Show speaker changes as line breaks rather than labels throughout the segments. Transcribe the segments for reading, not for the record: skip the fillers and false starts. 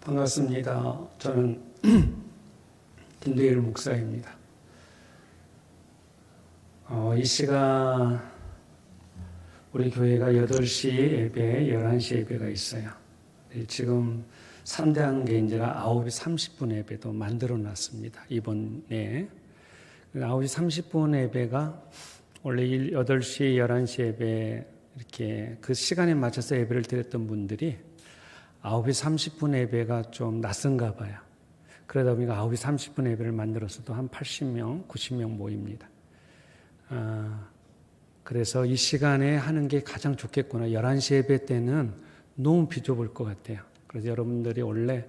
반갑습니다. 저는 김대일 목사입니다. 이 시간 우리 교회가 8시 예배, 11시 예배가 있어요. 지금 3단계인지라 9시 30분 예배도 만들어 놨습니다. 이번에 9시 30분 예배가 원래 8시, 11시 예배 이렇게 그 시간에 맞춰서 예배를 드렸던 분들이 9시 30분 예배가 좀 낯선가 봐요. 그러다 보니까 9시 30분 예배를 만들어서도 한 80명, 90명 모입니다. 그래서 이 시간에 하는 게 가장 좋겠구나. 11시 예배 때는 너무 비좁을 것 같아요. 그래서 여러분들이 원래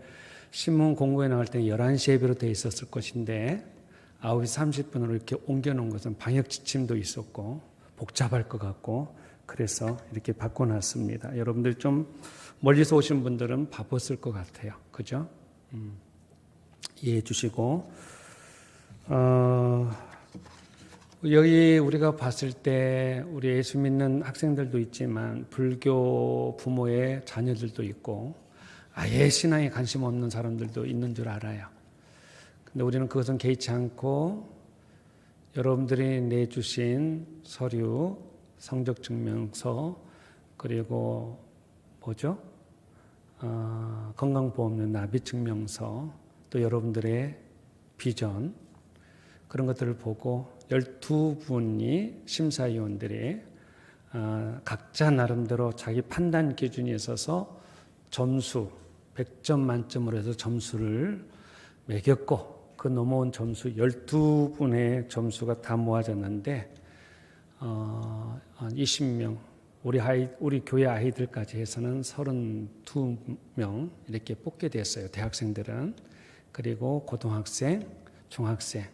신문 공고에 나갈 때는 11시 예배로 되어 있었을 것인데 9시 30분으로 이렇게 옮겨놓은 것은 방역 지침도 있었고 복잡할 것 같고 그래서 이렇게 바꿔놨습니다. 여러분들 좀 멀리서 오신 분들은 바빴을 것 같아요. 그죠? 이해해 주시고 여기 우리가 봤을 때 우리 예수 믿는 학생들도 있지만 불교 부모의 자녀들도 있고 아예 신앙에 관심 없는 사람들도 있는 줄 알아요. 근데 우리는 그것은 개의치 않고 여러분들이 내주신 서류, 성적증명서 그리고 뭐죠? 건강보험료 납입증명서 또 여러분들의 비전 그런 것들을 보고 12분이 심사위원들이 각자 나름대로 자기 판단 기준에 있어서 점수 100점 만점으로 해서 점수를 매겼고 그 넘어온 점수 12분의 점수가 다 모아졌는데 한 20명 우리 교회 아이들까지 해서는 32명 이렇게 뽑게 됐어요. 대학생들은. 그리고 고등학생, 중학생,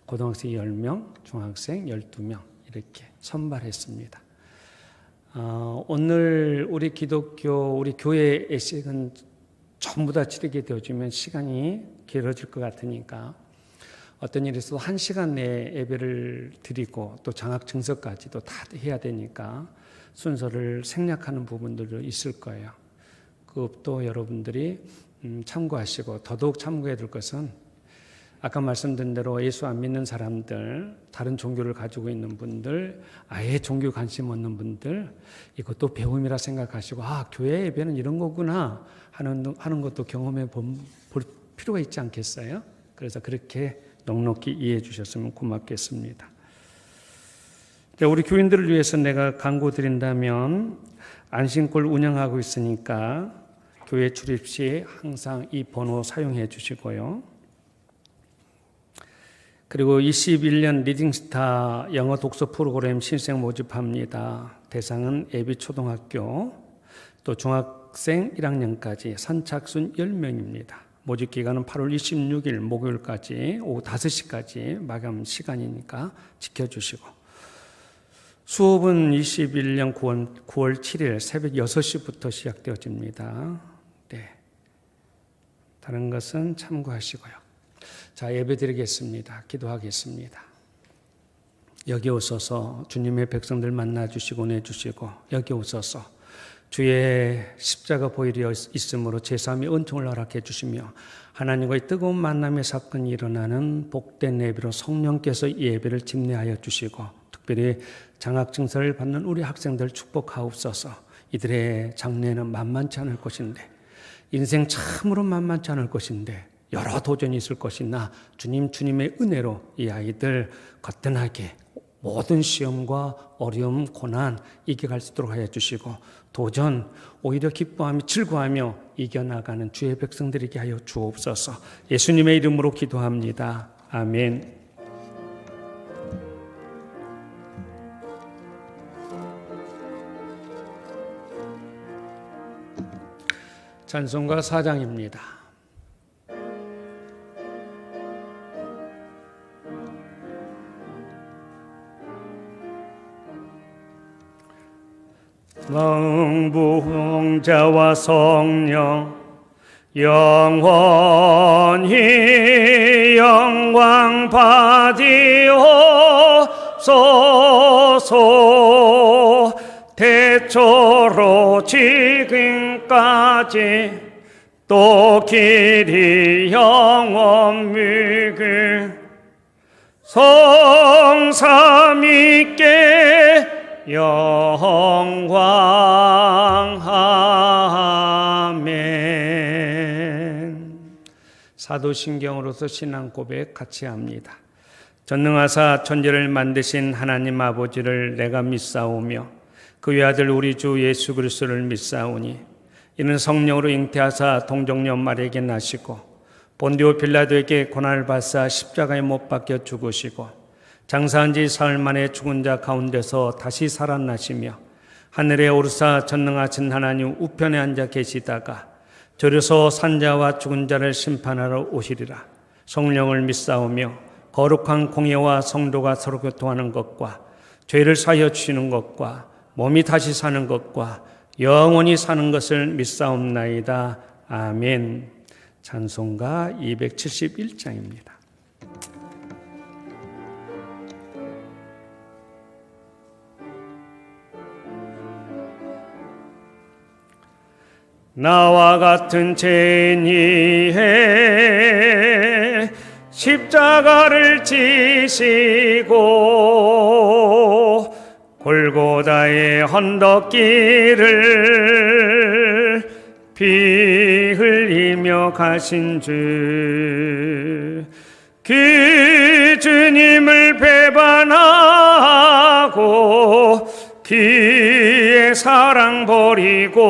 고등학생 10명, 중학생 12명 이렇게 선발했습니다. 오늘 우리 교회 예식은 전부 다 치르게 되어지면 시간이 길어질 것 같으니까 어떤 일이 있어도 1시간 내에 예배를 드리고 또 장학 증서까지도 다 해야 되니까 순서를 생략하는 부분들도 있을 거예요. 그것도 여러분들이 참고하시고 더더욱 참고해야 될 것은 아까 말씀드린 대로 예수 안 믿는 사람들, 다른 종교를 가지고 있는 분들, 아예 종교 관심 없는 분들 이것도 배움이라 생각하시고 교회 예배는 이런 거구나 하는 것도 경험해 볼 필요가 있지 않겠어요? 그래서 그렇게 넉넉히 이해해 주셨으면 고맙겠습니다. 우리 교인들을 위해서 내가 강구 드린다면 안심골 운영하고 있으니까 교회 출입 시 항상 이 번호 사용해 주시고요. 그리고 21년 리딩스타 영어 독서 프로그램 신생 모집합니다. 대상은 예비 초등학교 또 중학생 1학년까지 선착순 10명입니다. 모집 기간은 8월 26일 목요일까지 오후 5시까지 마감 시간이니까 지켜주시고 수업은 21년 9월 7일 새벽 6시부터 시작되어집니다. 네. 다른 것은 참고하시고요. 자, 예배 드리겠습니다. 기도하겠습니다. 여기 오셔서 주님의 백성들 만나주시고 내주시고 여기 오셔서 주의 십자가 보혈이 있으므로 제3의 은총을 허락해 주시며 하나님과의 뜨거운 만남의 사건이 일어나는 복된 예배로 성령께서 이 예배를 집례하여 주시고 특별히 장학증서를 받는 우리 학생들 축복하옵소서. 이들의 장래는 만만치 않을 것인데 인생 참으로 만만치 않을 것인데 여러 도전이 있을 것이나 주님의 은혜로 이 아이들 거뜬하게 모든 시험과 어려움, 고난 이겨갈 수 있도록 하여 주시고 도전 오히려 기뻐하며 즐거워하며 이겨나가는 주의 백성들에게 하여 주옵소서. 예수님의 이름으로 기도합니다. 아멘. 찬송가 4장입니다. 성부자와 성령 영원히 영광 받으옵소서. 대초로 지금까지 또 길이 영원무그 성삼위께 영광. 아멘. 사도신경으로서 신앙 고백 같이 합니다. 전능하사 천지를 만드신 하나님 아버지를 내가 믿사오며 그 외아들 우리 주 예수 그리스도를 믿사오니 이는 성령으로 잉태하사 동정녀 마리아에게 나시고 본디오 빌라도에게 고난을 받사 십자가에 못 박혀 죽으시고 장사한 지 사흘 만에 죽은 자 가운데서 다시 살아나시며 하늘에 오르사 전능하신 하나님 우편에 앉아 계시다가 저려서 산자와 죽은 자를 심판하러 오시리라. 성령을 믿사오며 거룩한 공예와 성도가 서로 교통하는 것과 죄를 사하여 주시는 것과 몸이 다시 사는 것과 영원히 사는 것을 믿사옵나이다. 아멘. 찬송가 271장입니다. 나와 같은 죄인이해 십자가를 지시고 골고다의 언덕길을 피 흘리며 가신 주, 그 주님을 배반하고 그의 사랑 버리고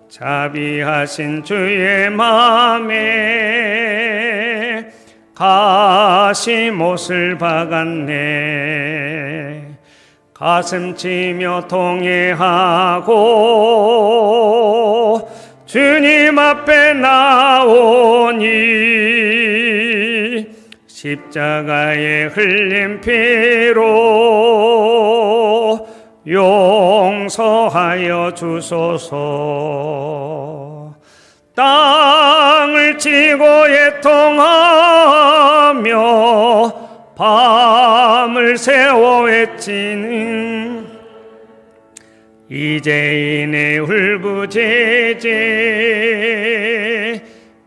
자비하신 주의 마음에 가시못을 박았네. 가슴 치며 통회하고 주님 앞에 나오니 십자가에 흘린 피로 용서하여 주소서. 땅을 치고 애통하며 밤을 새워 외치는 이제인의 울부짖지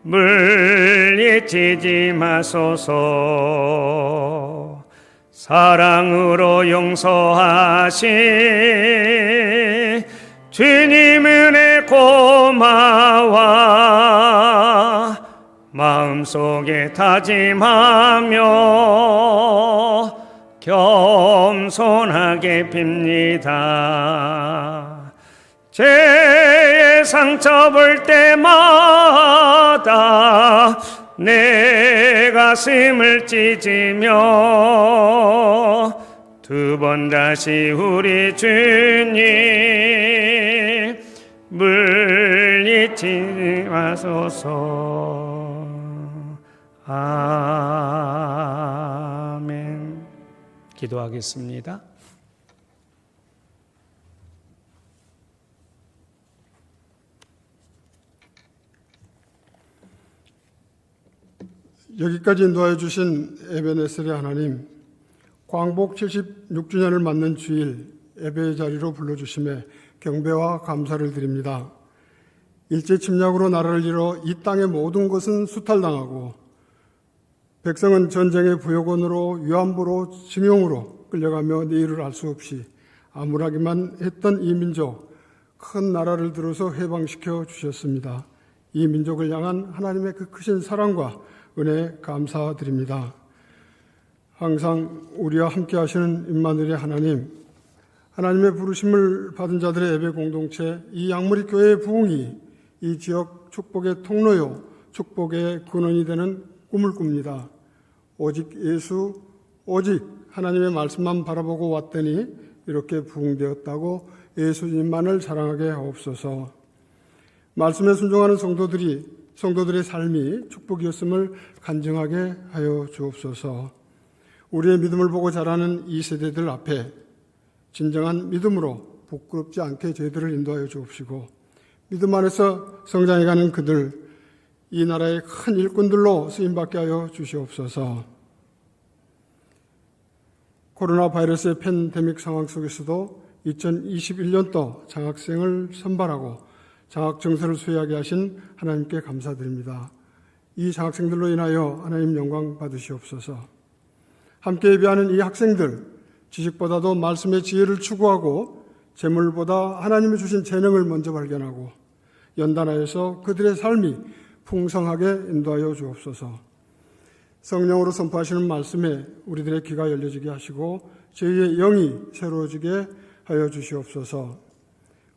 물리치지 마소서. 사랑으로 용서하신 주님 은혜 고마워 마음속에 다짐하며 겸손하게 빕니다. 죄의 상처 볼 때마다 내 가슴을 찢으며 두 번 다시 우리 주님 물리치지 마소서. 아멘. 기도하겠습니다.
여기까지 인도하여 주신 에베네셀의 하나님, 광복 76주년을 맞는 주일 예배의 자리로 불러주심에 경배와 감사를 드립니다. 일제 침략으로 나라를 잃어 이 땅의 모든 것은 수탈당하고 백성은 전쟁의 부여권으로 위안부로 징용으로 끌려가며 내일을 알 수 없이 암울하기만 했던 이 민족, 큰 나라를 들어서 해방시켜 주셨습니다. 이 민족을 향한 하나님의 그 크신 사랑과 은혜 감사드립니다. 항상 우리와 함께 하시는 임마누엘의 하나님, 하나님의 부르심을 받은 자들의 예배 공동체, 이 양무리 교회의 부흥이 이 지역 축복의 통로요, 축복의 근원이 되는 꿈을 꿉니다. 오직 예수, 오직 하나님의 말씀만 바라보고 왔더니 이렇게 부흥되었다고 예수님만을 사랑하게 하옵소서. 말씀에 순종하는 성도들의 삶이 축복이었음을 간증하게 하여 주옵소서. 우리의 믿음을 보고 자라는 이 세대들 앞에 진정한 믿음으로 부끄럽지 않게 저희들을 인도하여 주옵시고, 믿음 안에서 성장해가는 그들, 이 나라의 큰 일꾼들로 쓰임받게 하여 주시옵소서. 코로나 바이러스의 팬데믹 상황 속에서도 2021년도 장학생을 선발하고 장학 정서를 수여하게 하신 하나님께 감사드립니다. 이 장학생들로 인하여 하나님 영광 받으시옵소서. 함께 예배하는 이 학생들, 지식보다도 말씀의 지혜를 추구하고 재물보다 하나님이 주신 재능을 먼저 발견하고 연단하여서 그들의 삶이 풍성하게 인도하여 주옵소서. 성령으로 선포하시는 말씀에 우리들의 귀가 열려지게 하시고 저희의 영이 새로워지게 하여 주시옵소서.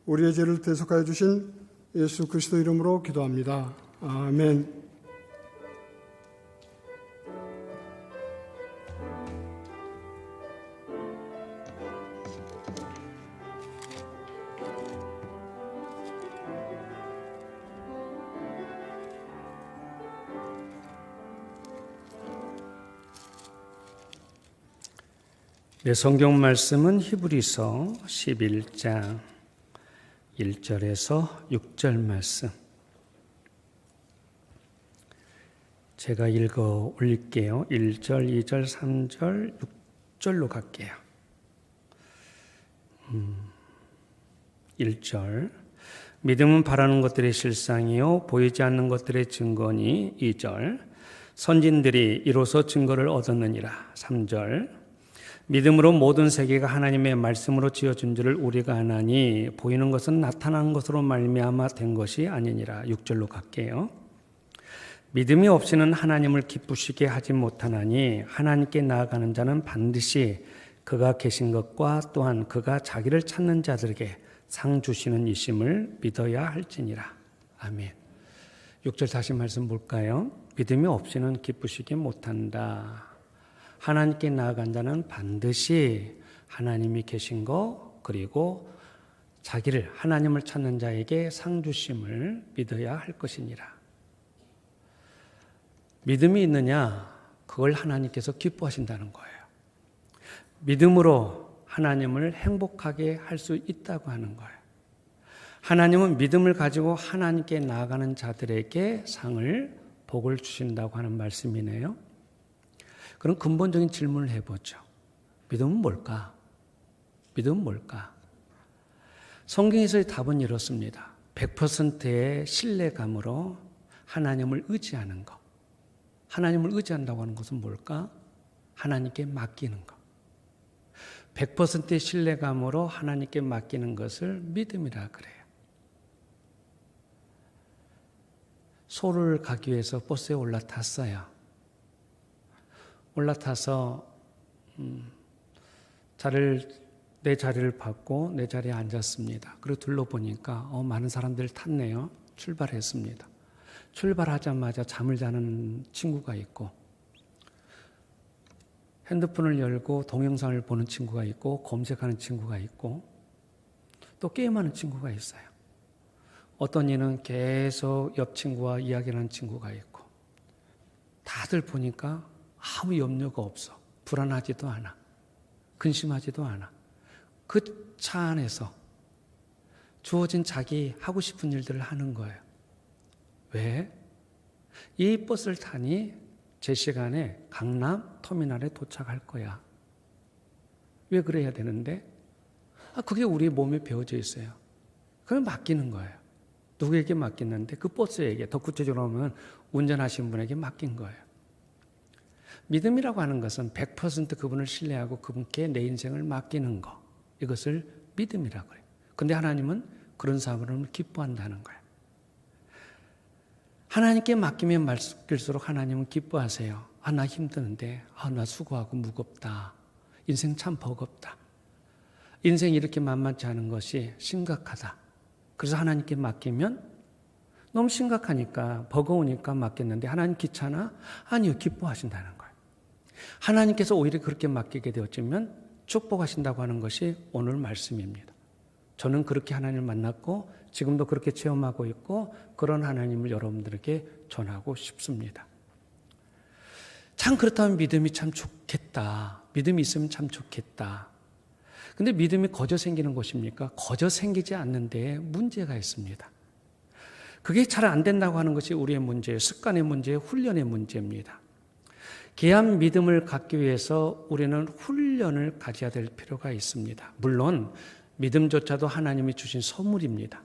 우리의 죄를 대속하여 주신 예수 그리스도 이름으로 기도합니다. 아멘.
네, 성경 말씀은 히브리서 11장 1절에서 6절 말씀. 제가 읽어 올릴게요. 1절, 2절, 3절, 6절로 갈게요. 1절. 믿음은 바라는 것들의 실상이요 보이지 않는 것들의 증거니. 2절. 선진들이 이로써 증거를 얻었느니라. 3절. 믿음으로 모든 세계가 하나님의 말씀으로 지어진 줄을 우리가 아나니 보이는 것은 나타난 것으로 말미암아 된 것이 아니니라. 6절로 갈게요. 믿음이 없이는 하나님을 기쁘시게 하지 못하나니 하나님께 나아가는 자는 반드시 그가 계신 것과 또한 그가 자기를 찾는 자들에게 상 주시는 이심을 믿어야 할지니라. 아멘. 6절 다시 말씀 볼까요? 믿음이 없이는 기쁘시게 못한다. 하나님께 나아간 자는 반드시 하나님이 계신 것 그리고 자기를 하나님을 찾는 자에게 상 주심을 믿어야 할 것이니라. 믿음이 있느냐? 그걸 하나님께서 기뻐하신다는 거예요. 믿음으로 하나님을 행복하게 할 수 있다고 하는 거예요. 하나님은 믿음을 가지고 하나님께 나아가는 자들에게 상을 복을 주신다고 하는 말씀이네요. 그럼 근본적인 질문을 해보죠. 믿음은 뭘까? 믿음은 뭘까? 성경에서의 답은 이렇습니다. 100%의 신뢰감으로 하나님을 의지하는 것. 하나님을 의지한다고 하는 것은 뭘까? 하나님께 맡기는 것. 100%의 신뢰감으로 하나님께 맡기는 것을 믿음이라 그래요. 서울을 가기 위해서 버스에 올라탔어요. 올라타서 내 자리를 받고 내 자리에 앉았습니다. 그리고 둘러보니까 많은 사람들 탔네요. 출발했습니다. 출발하자마자 잠을 자는 친구가 있고 핸드폰을 열고 동영상을 보는 친구가 있고 검색하는 친구가 있고 또 게임하는 친구가 있어요. 어떤 이는 계속 옆 친구와 이야기를 하는 친구가 있고 다들 보니까 아무 염려가 없어. 불안하지도 않아. 근심하지도 않아. 그 차 안에서 주어진 자기 하고 싶은 일들을 하는 거예요. 왜? 이 버스를 타니 제 시간에 강남 터미널에 도착할 거야. 왜 그래야 되는데? 그게 우리 몸에 배어져 있어요. 그걸 맡기는 거예요. 누구에게 맡기는데? 그 버스에게, 더 구체적으로 하면 운전하시는 분에게 맡긴 거예요. 믿음이라고 하는 것은 100% 그분을 신뢰하고 그분께 내 인생을 맡기는 것. 이것을 믿음이라고 해요. 그런데 하나님은 그런 사람을 기뻐한다는 거예요. 하나님께 맡기면 맡길수록 하나님은 기뻐하세요. 나 힘드는데, 나 수고하고 무겁다. 인생 참 버겁다. 인생이 이렇게 만만치 않은 것이 심각하다. 그래서 하나님께 맡기면 너무 심각하니까, 버거우니까 맡겼는데 하나님 귀찮아? 아니요, 기뻐하신다는 거예요. 하나님께서 오히려 그렇게 맡기게 되어지면 축복하신다고 하는 것이 오늘 말씀입니다. 저는 그렇게 하나님을 만났고 지금도 그렇게 체험하고 있고 그런 하나님을 여러분들에게 전하고 싶습니다. 참 그렇다면 믿음이 참 좋겠다. 믿음이 있으면 참 좋겠다. 근데 믿음이 거저 생기는 것입니까? 거저 생기지 않는데 문제가 있습니다. 그게 잘 안 된다고 하는 것이 우리의 문제예요. 습관의 문제예요. 훈련의 문제입니다. 귀한 믿음을 갖기 위해서 우리는 훈련을 가져야 될 필요가 있습니다. 물론 믿음조차도 하나님이 주신 선물입니다.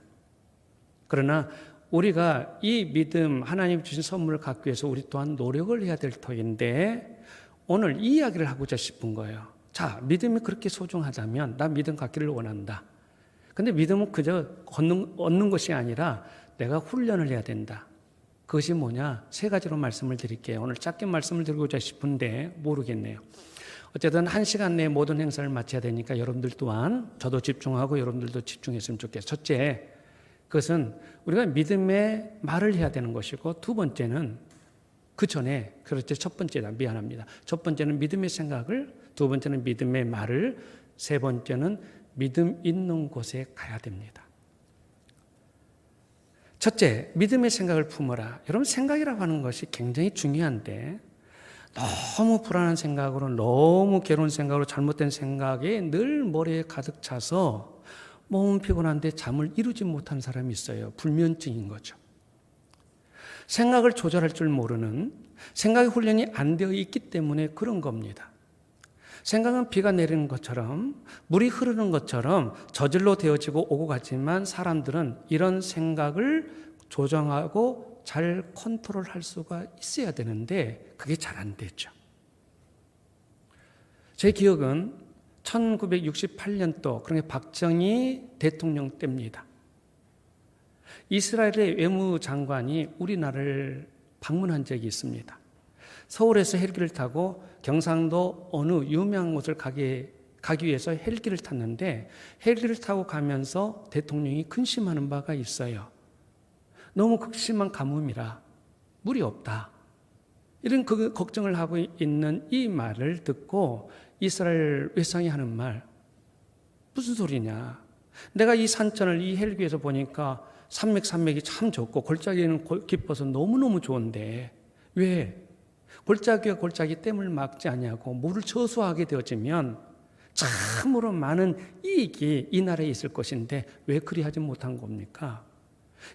그러나 우리가 이 믿음, 하나님 주신 선물을 갖기 위해서 우리 또한 노력을 해야 될 터인데 오늘 이 이야기를 하고자 싶은 거예요. 자, 믿음이 그렇게 소중하다면 나 믿음 갖기를 원한다. 근데 믿음은 그저 얻는 것이 아니라 내가 훈련을 해야 된다. 그것이 뭐냐? 세 가지로 말씀을 드릴게요. 오늘 짧게 말씀을 드리고자 싶은데 모르겠네요. 어쨌든 1시간 내에 모든 행사를 마쳐야 되니까 여러분들 또한 저도 집중하고 여러분들도 집중했으면 좋겠어요. 첫째, 그것은 우리가 믿음의 말을 해야 되는 것이고 두 번째는 그 전에, 그렇죠. 첫 번째다. 미안합니다. 첫 번째는 믿음의 생각을, 두 번째는 믿음의 말을, 세 번째는 믿음 있는 곳에 가야 됩니다. 첫째, 믿음의 생각을 품어라. 여러분, 생각이라고 하는 것이 굉장히 중요한데 너무 불안한 생각으로, 너무 괴로운 생각으로, 잘못된 생각에 늘 머리에 가득 차서 몸은 피곤한데 잠을 이루지 못하는 사람이 있어요. 불면증인 거죠. 생각을 조절할 줄 모르는, 생각의 훈련이 안 되어 있기 때문에 그런 겁니다. 생각은 비가 내리는 것처럼, 물이 흐르는 것처럼 저절로 되어지고 오고 가지만 사람들은 이런 생각을 조정하고 잘 컨트롤할 수가 있어야 되는데 그게 잘 안 되죠. 제 기억은 1968년도, 그러니까 박정희 대통령 때입니다. 이스라엘의 외무장관이 우리나라를 방문한 적이 있습니다. 서울에서 헬기를 타고 경상도 어느 유명한 곳을 가기 위해서 헬기를 탔는데 헬기를 타고 가면서 대통령이 근심하는 바가 있어요. 너무 극심한 가뭄이라 물이 없다. 이런 그 걱정을 하고 있는 이 말을 듣고 이스라엘 외상이 하는 말, 무슨 소리냐. 내가 이 산천을 이 헬기에서 보니까 산맥이 참 좋고 골짜기는 깊어서 너무너무 좋은데 왜 골짜기와 골짜기 댐을 막지 않냐고 물을 저수하게 되어지면 참으로 많은 이익이 이 나라에 있을 것인데 왜 그리 하지 못한 겁니까?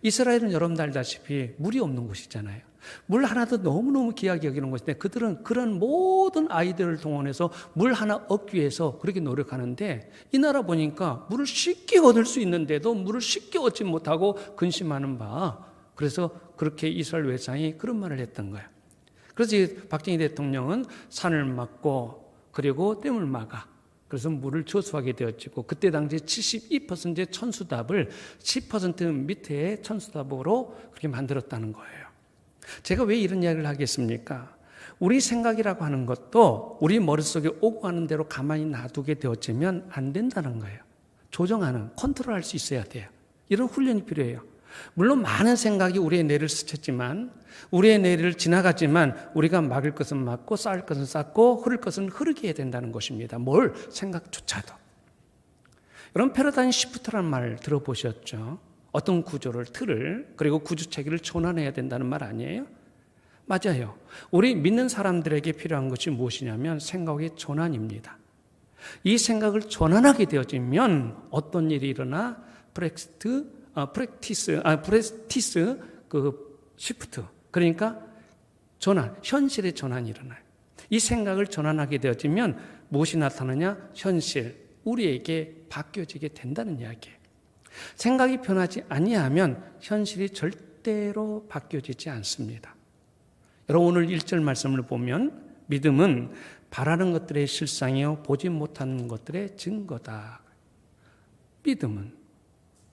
이스라엘은 여러분들 알다시피 물이 없는 곳이잖아요. 물 하나도 너무너무 귀하게 여기는 곳인데 그들은 그런 모든 아이들을 동원해서 물 하나 얻기 위해서 그렇게 노력하는데 이 나라 보니까 물을 쉽게 얻을 수 있는데도 물을 쉽게 얻지 못하고 근심하는 바. 그래서 그렇게 이스라엘 외상이 그런 말을 했던 거예요. 그래서 박정희 대통령은 산을 막고 그리고 댐을 막아. 그래서 물을 저수하게 되었고 그때 당시 72%의 천수답을 10% 밑에 천수답으로 그렇게 만들었다는 거예요. 제가 왜 이런 이야기를 하겠습니까? 우리 생각이라고 하는 것도 우리 머릿속에 오고 가는 대로 가만히 놔두게 되어지면 안 된다는 거예요. 조정하는, 컨트롤할 수 있어야 돼요. 이런 훈련이 필요해요. 물론 많은 생각이 우리의 뇌를 스쳤지만 우리의 뇌를 지나가지만 우리가 막을 것은 막고 쌓을 것은 쌓고 흐를 것은 흐르게 해야 된다는 것입니다. 뭘 생각조차도. 여러분 패러다임 시프트라는 말 들어보셨죠? 어떤 구조를, 틀을, 그리고 구조체계를 전환해야 된다는 말 아니에요? 맞아요. 우리 믿는 사람들에게 필요한 것이 무엇이냐면 생각의 전환입니다. 이 생각을 전환하게 되어지면 어떤 일이 일어나? 프렉티스, 시프트. 그러니까 전환, 현실의 전환이 일어나요. 이 생각을 전환하게 되어지면 무엇이 나타나냐? 현실, 우리에게 바뀌어지게 된다는 이야기예요. 생각이 변하지 아니하면 현실이 절대로 바뀌어지지 않습니다. 여러분 오늘 1절 말씀을 보면 믿음은 바라는 것들의 실상이요 보지 못하는 것들의 증거다. 믿음은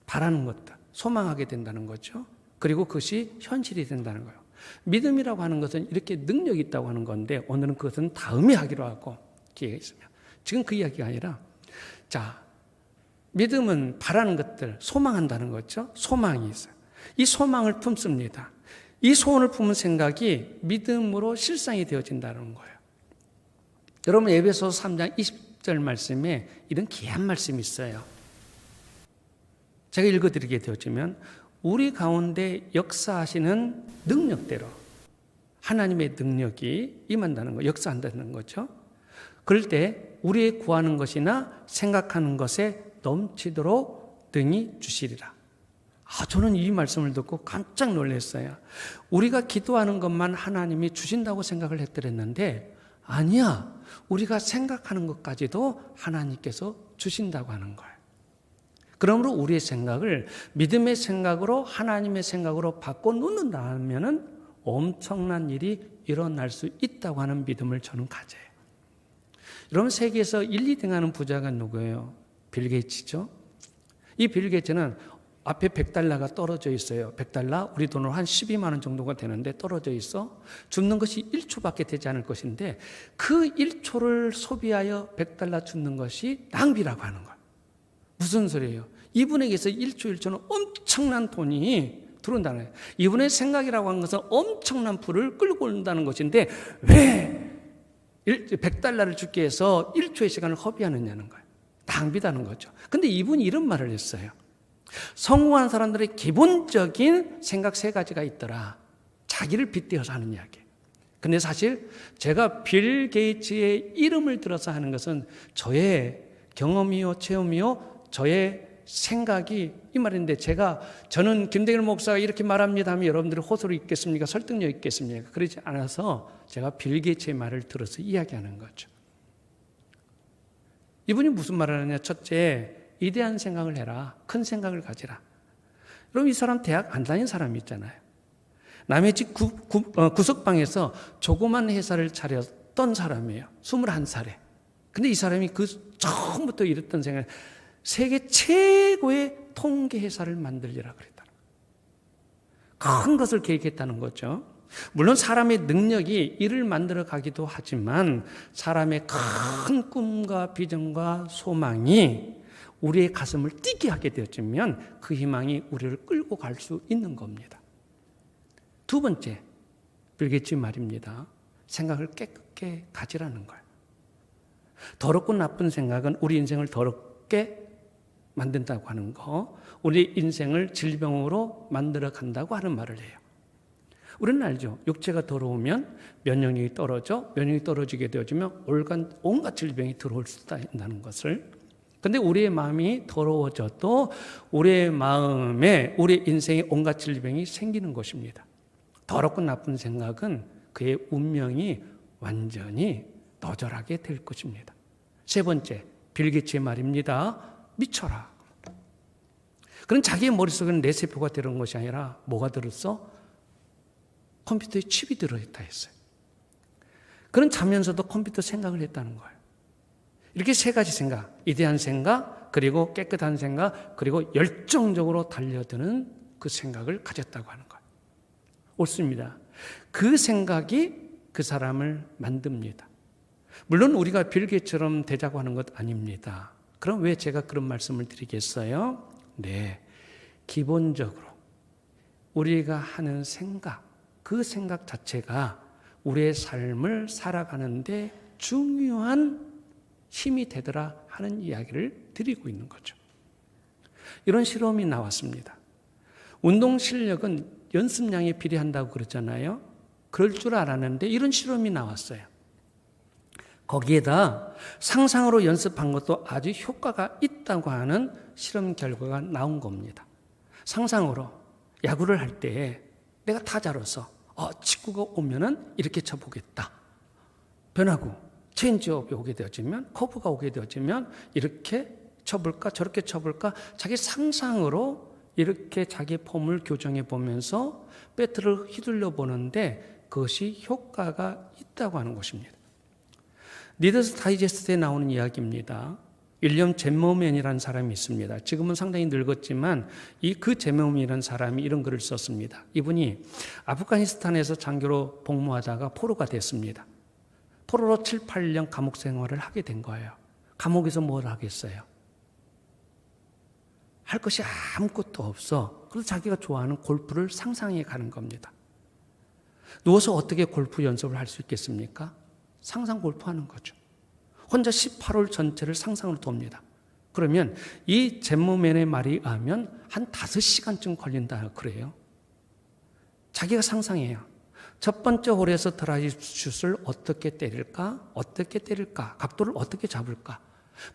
바라는 것들, 소망하게 된다는 거죠. 그리고 그것이 현실이 된다는 거예요. 믿음이라고 하는 것은 이렇게 능력이 있다고 하는 건데 오늘은 그것은 다음에 하기로 하고 기회가 있으면 지금 그 이야기가 아니라 자 믿음은 바라는 것들, 소망한다는 거죠. 소망이 있어요. 이 소망을 품습니다. 이 소원을 품은 생각이 믿음으로 실상이 되어진다는 거예요. 여러분 에베소서 3장 20절 말씀에 이런 귀한 말씀이 있어요. 제가 읽어드리게 되어지면 우리 가운데 역사하시는 능력대로 하나님의 능력이 임한다는 거, 역사한다는 거죠. 그럴 때 우리의 구하는 것이나 생각하는 것에 넘치도록 등이 주시리라. 저는 이 말씀을 듣고 깜짝 놀랐어요. 우리가 기도하는 것만 하나님이 주신다고 생각을 했더랬는데 아니야. 우리가 생각하는 것까지도 하나님께서 주신다고 하는 거예요. 그러므로 우리의 생각을 믿음의 생각으로 하나님의 생각으로 바꿔놓는다면 엄청난 일이 일어날 수 있다고 하는 믿음을 저는 가져요. 여러분, 세계에서 1, 2등 하는 부자가 누구예요? 빌 게이츠죠. 이 빌 게이츠는 앞에 $100가 떨어져 있어요. $100, 우리 돈으로 한 12만 원 정도가 되는데 떨어져 있어. 줍는 것이 1초밖에 되지 않을 것인데 그 1초를 소비하여 $100 줍는 것이 낭비라고 하는 거예요. 무슨 소리예요? 이분에게서 1초는 엄청난 돈이 들어온다는 거예요. 이분의 생각이라고 하는 것은 엄청난 불을 끌고 온다는 것인데 왜 $100를 주기 위해서 1초의 시간을 허비하느냐는 거예요. 낭비다는 거죠. 근데 이분이 이런 말을 했어요. 성공한 사람들의 기본적인 생각 3가지가 있더라. 자기를 빗대어서 하는 이야기예요. 근데 사실 제가 빌 게이츠의 이름을 들어서 하는 것은 저의 경험이요, 체험이요, 저의 생각이 이 말인데 저는 김대길 목사가 이렇게 말합니다 하면 여러분들이 호소를 있겠습니까? 설득력 있겠습니까? 그러지 않아서 제가 빌 게이츠의 말을 들어서 이야기하는 거죠. 이분이 무슨 말을 하느냐? 첫째, 위대한 생각을 해라. 큰 생각을 가지라. 그럼 이 사람 대학 안 다닌 사람이 있잖아요. 남의 집 구석방에서 조그만 회사를 차렸던 사람이에요. 21살에. 근데 이 사람이 처음부터 이랬던 생각, 세계 최고의 통계 회사를 만들리라 그랬다. 큰 것을 계획했다는 거죠. 물론 사람의 능력이 일을 만들어 가기도 하지만 사람의 큰 꿈과 비전과 소망이 우리의 가슴을 뛰게 하게 되어지면 그 희망이 우리를 끌고 갈 수 있는 겁니다. 두 번째, 빌 게이츠 말입니다. 생각을 깨끗게 가지라는 거예요. 더럽고 나쁜 생각은 우리 인생을 더럽게 만든다고 하는 거, 우리 인생을 질병으로 만들어 간다고 하는 말을 해요. 우리는 알죠. 육체가 더러우면 면역력이 떨어져, 면역력이 떨어지게 되어지면 온갖 질병이 들어올 수 있다는 것을. 근데 우리의 마음이 더러워져도 우리의 마음에, 우리 인생에 온갖 질병이 생기는 것입니다. 더럽고 나쁜 생각은 그의 운명이 완전히 너절하게 될 것입니다. 세 번째, 빌 게이츠의 말입니다. 미쳐라. 그럼 자기의 머릿속에는 뇌세포가 들어온 것이 아니라 뭐가 들었어? 컴퓨터에 칩이 들어있다 했어요. 그는 자면서도 컴퓨터 생각을 했다는 거예요. 이렇게 3가지 생각, 위대한 생각, 그리고 깨끗한 생각, 그리고 열정적으로 달려드는 그 생각을 가졌다고 하는 거예요. 옳습니다. 그 생각이 그 사람을 만듭니다. 물론 우리가 빌 게이츠처럼 되자고 하는 것 아닙니다. 그럼 왜 제가 그런 말씀을 드리겠어요? 네, 기본적으로 우리가 하는 생각, 그 생각 자체가 우리의 삶을 살아가는데 중요한 힘이 되더라 하는 이야기를 드리고 있는 거죠. 이런 실험이 나왔습니다. 운동 실력은 연습량에 비례한다고 그러잖아요. 그럴 줄 알았는데 이런 실험이 나왔어요. 거기에다 상상으로 연습한 것도 아주 효과가 있다고 하는 실험 결과가 나온 겁니다. 상상으로 야구를 할 때 내가 타자로서 직구가 오면은 이렇게 쳐보겠다. 변화구, 체인지업이 오게 되어지면, 커브가 오게 되어지면 이렇게 쳐볼까 저렇게 쳐볼까 자기 상상으로 이렇게 자기 폼을 교정해 보면서 배트를 휘둘러 보는데 그것이 효과가 있다고 하는 것입니다. 리더스 다이제스트에 나오는 이야기입니다. 윌리엄 잼머맨이라는 사람이 있습니다. 지금은 상당히 늙었지만 그 잼머맨이라는 사람이 이런 글을 썼습니다. 이분이 아프가니스탄에서 장교로 복무하다가 포로가 됐습니다. 포로로 7, 8년 감옥 생활을 하게 된 거예요. 감옥에서 뭘 하겠어요? 할 것이 아무것도 없어. 그래서 자기가 좋아하는 골프를 상상해 가는 겁니다. 누워서 어떻게 골프 연습을 할 수 있겠습니까? 상상 골프하는 거죠. 혼자 18홀 전체를 상상으로 돕니다. 그러면 이 잼머맨의 말에 의하면 한 5시간쯤 걸린다 그래요. 자기가 상상해요. 첫 번째 홀에서 드라이브 슛을 어떻게 때릴까? 어떻게 때릴까? 각도를 어떻게 잡을까?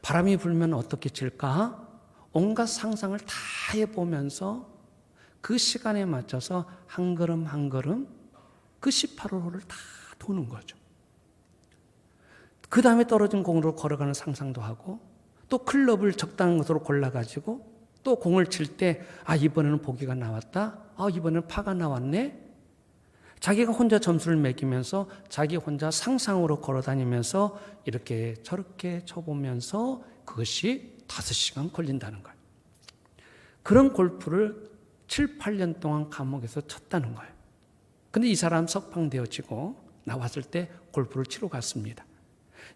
바람이 불면 어떻게 칠까? 온갖 상상을 다 해보면서 그 시간에 맞춰서 한 걸음 한 걸음 그 18홀을 다 도는 거죠. 그 다음에 떨어진 공으로 걸어가는 상상도 하고 또 클럽을 적당한 것으로 골라가지고 또 공을 칠 때 이번에는 보기가 나왔다. 이번에는 파가 나왔네. 자기가 혼자 점수를 매기면서 자기 혼자 상상으로 걸어다니면서 이렇게 저렇게 쳐보면서 그것이 5시간 걸린다는 거예요. 그런 골프를 7, 8년 동안 감옥에서 쳤다는 거예요. 근데 이 사람 석방되어지고 나왔을 때 골프를 치러 갔습니다.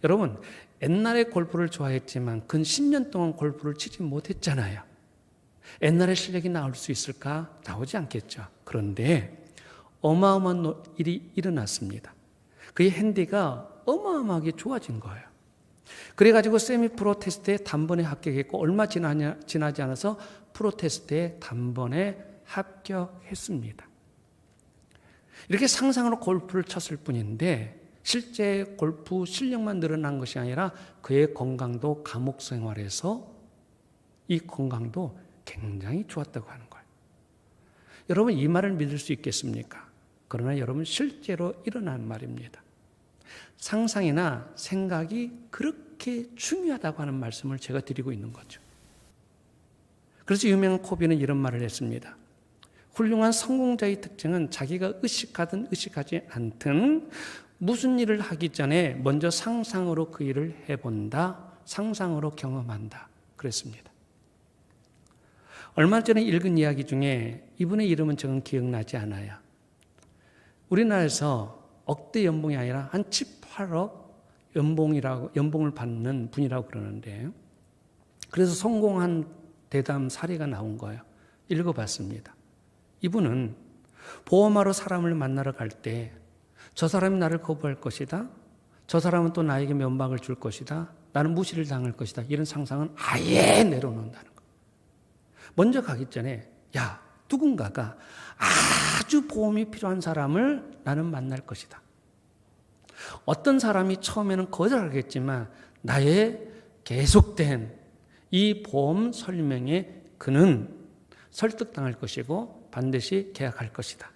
여러분, 옛날에 골프를 좋아했지만 근 10년 동안 골프를 치지 못했잖아요. 옛날에 실력이 나올 수 있을까? 나오지 않겠죠. 그런데 어마어마한 일이 일어났습니다. 그의 핸디가 어마어마하게 좋아진 거예요. 그래가지고 세미 프로 테스트에 단번에 합격했고 얼마 지나지 않아서 프로 테스트에 단번에 합격했습니다. 이렇게 상상으로 골프를 쳤을 뿐인데 실제 골프 실력만 늘어난 것이 아니라 그의 건강도 감옥 생활에서 이 건강도 굉장히 좋았다고 하는 거예요. 여러분 이 말을 믿을 수 있겠습니까? 그러나 여러분 실제로 일어난 말입니다. 상상이나 생각이 그렇게 중요하다고 하는 말씀을 제가 드리고 있는 거죠. 그래서 유명한 코비는 이런 말을 했습니다. 훌륭한 성공자의 특징은 자기가 의식하든 의식하지 않든 무슨 일을 하기 전에 먼저 상상으로 그 일을 해본다, 상상으로 경험한다 그랬습니다. 얼마 전에 읽은 이야기 중에 이분의 이름은 저는 기억나지 않아요. 우리나라에서 억대 연봉이 아니라 한 7, 8억 연봉을 받는 분이라고 그러는데 그래서 성공한 대담 사례가 나온 거예요. 읽어봤습니다. 이분은 보험하러 사람을 만나러 갈 때 저 사람이 나를 거부할 것이다. 저 사람은 또 나에게 면박을 줄 것이다. 나는 무시를 당할 것이다. 이런 상상은 아예 내려놓는다는 거예요. 먼저 가기 전에 누군가가 아주 보험이 필요한 사람을 나는 만날 것이다. 어떤 사람이 처음에는 거절하겠지만 나의 계속된 이 보험 설명에 그는 설득당할 것이고 반드시 계약할 것이다.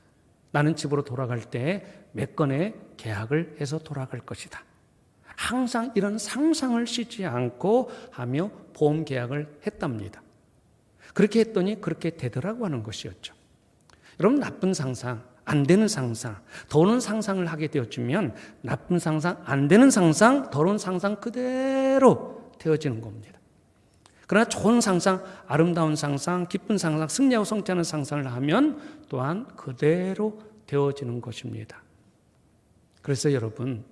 나는 집으로 돌아갈 때 몇 건의 계약을 해서 돌아갈 것이다. 항상 이런 상상을 쉬지 않고 하며 보험 계약을 했답니다. 그렇게 했더니 그렇게 되더라고 하는 것이었죠. 여러분 나쁜 상상, 안 되는 상상, 더러운 상상을 하게 되어지면 나쁜 상상, 안 되는 상상, 더러운 상상 그대로 되어지는 겁니다. 그러나 좋은 상상, 아름다운 상상, 기쁜 상상, 승리하고 성취하는 상상을 하면 또한 그대로 되어지는 것입니다. 그래서 여러분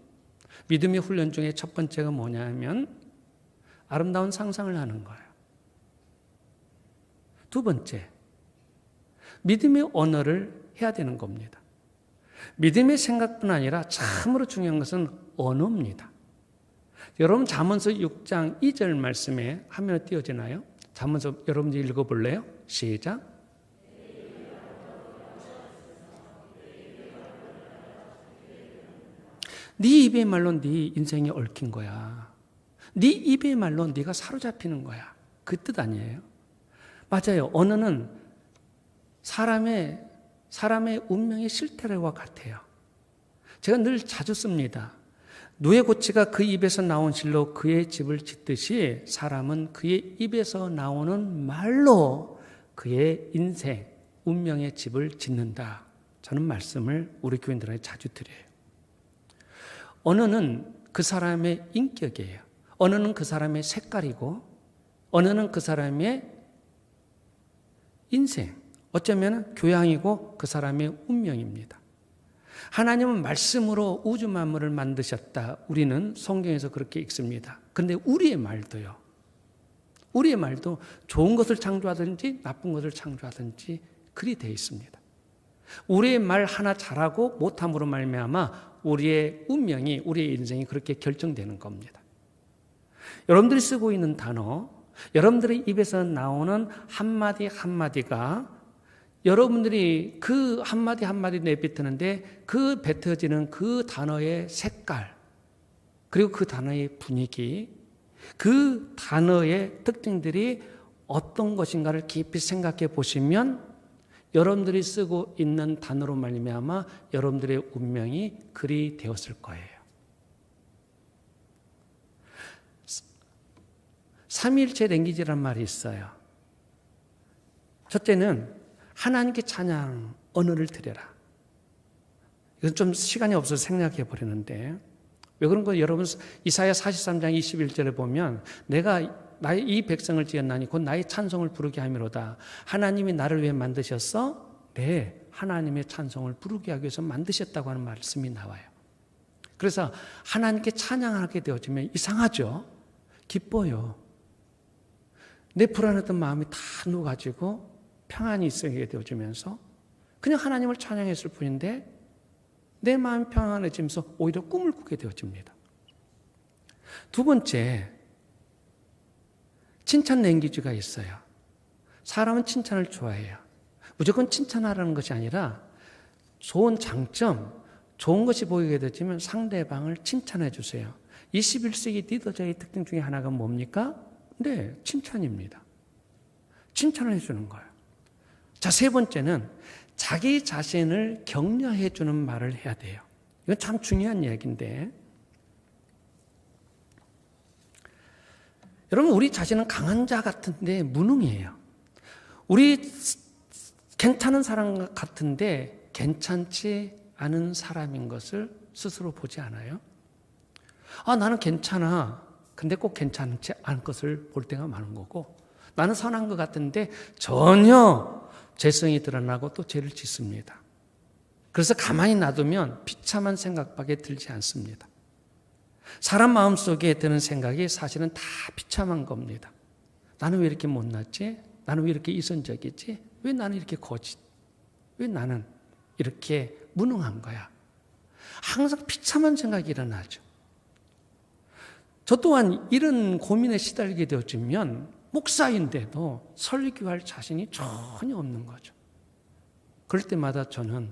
믿음의 훈련 중에 첫 번째가 뭐냐면 아름다운 상상을 하는 거예요. 두 번째, 믿음의 언어를 해야 되는 겁니다. 믿음의 생각뿐 아니라 참으로 중요한 것은 언어입니다. 여러분 잠언서 6장 2절 말씀에 화면에 띄어지나요? 잠언서 여러분들이 읽어볼래요? 시작. 네 입의 말로 네 인생이 얽힌 거야. 네 입의 말로 네가 사로잡히는 거야. 그 뜻 아니에요? 맞아요. 언어는 사람의 운명의 실태와 같아요. 제가 늘 자주 씁니다. 누에 고치가 그 입에서 나온 실로 그의 집을 짓듯이 사람은 그의 입에서 나오는 말로 그의 인생, 운명의 집을 짓는다. 저는 말씀을 우리 교인들에게 자주 드려요. 언어는 그 사람의 인격이에요. 언어는 그 사람의 색깔이고 언어는 그 사람의 인생, 어쩌면 교양이고 그 사람의 운명입니다. 하나님은 말씀으로 우주 만물을 만드셨다. 우리는 성경에서 그렇게 읽습니다. 그런데 우리의 말도요. 우리의 말도 좋은 것을 창조하든지 나쁜 것을 창조하든지 그리 되어 있습니다. 우리의 말 하나 잘하고 못함으로 말미암아 우리의 운명이, 우리의 인생이 그렇게 결정되는 겁니다. 여러분들이 쓰고 있는 단어, 여러분들의 입에서 나오는 한마디 한마디가 여러분들이 그 한마디 한마디 내뱉는데 그 뱉어지는 그 단어의 색깔, 그리고 그 단어의 분위기, 그 단어의 특징들이 어떤 것인가를 깊이 생각해 보시면 여러분들이 쓰고 있는 단어로 말미암아 여러분들의 운명이 그리 되었을 거예요. 삼위일체 랭귀지란 말이 있어요. 첫째는 하나님께 찬양 언어를 드려라. 이건 좀 시간이 없어서 생략해 버리는데 왜 그런 거 여러분 이사야 43장 21절에 보면 내가 나의 이 백성을 지었나니 곧 나의 찬송을 부르게 함이로다. 하나님이 나를 왜 만드셨어? 네, 하나님의 찬송을 부르게 하기 위해서 만드셨다고 하는 말씀이 나와요. 그래서 하나님께 찬양하게 되어지면 이상하죠? 기뻐요. 내 불안했던 마음이 다 녹아지고 평안이 있게 되어지면서 그냥 하나님을 찬양했을 뿐인데 내 마음이 평안해지면서 오히려 꿈을 꾸게 되어집니다. 두 번째, 칭찬 랭귀지가 있어요. 사람은 칭찬을 좋아해요. 무조건 칭찬하라는 것이 아니라 좋은 장점, 좋은 것이 보이게 되면 상대방을 칭찬해 주세요. 21세기 리더자의 특징 중에 하나가 뭡니까? 네, 칭찬입니다. 칭찬을 해주는 거예요. 자, 세 번째는 자기 자신을 격려해 주는 말을 해야 돼요. 이건 참 중요한 이야기인데 여러분 우리 자신은 강한 자 같은데 무능해요. 우리 괜찮은 사람 같은데 괜찮지 않은 사람인 것을 스스로 보지 않아요? 아, 나는 괜찮아. 근데 꼭 괜찮지 않은 것을 볼 때가 많은 거고 나는 선한 것 같은데 전혀 죄성이 드러나고 또 죄를 짓습니다. 그래서 가만히 놔두면 비참한 생각밖에 들지 않습니다. 사람 마음속에 드는 생각이 사실은 다 비참한 겁니다. 나는 왜 이렇게 못났지? 나는 왜 이렇게 이선적이지? 왜 나는 이렇게 거짓? 왜 나는 이렇게 무능한 거야? 항상 비참한 생각이 일어나죠. 저 또한 이런 고민에 시달리게 되어지면 목사인데도 설교할 자신이 전혀 없는 거죠. 그럴 때마다 저는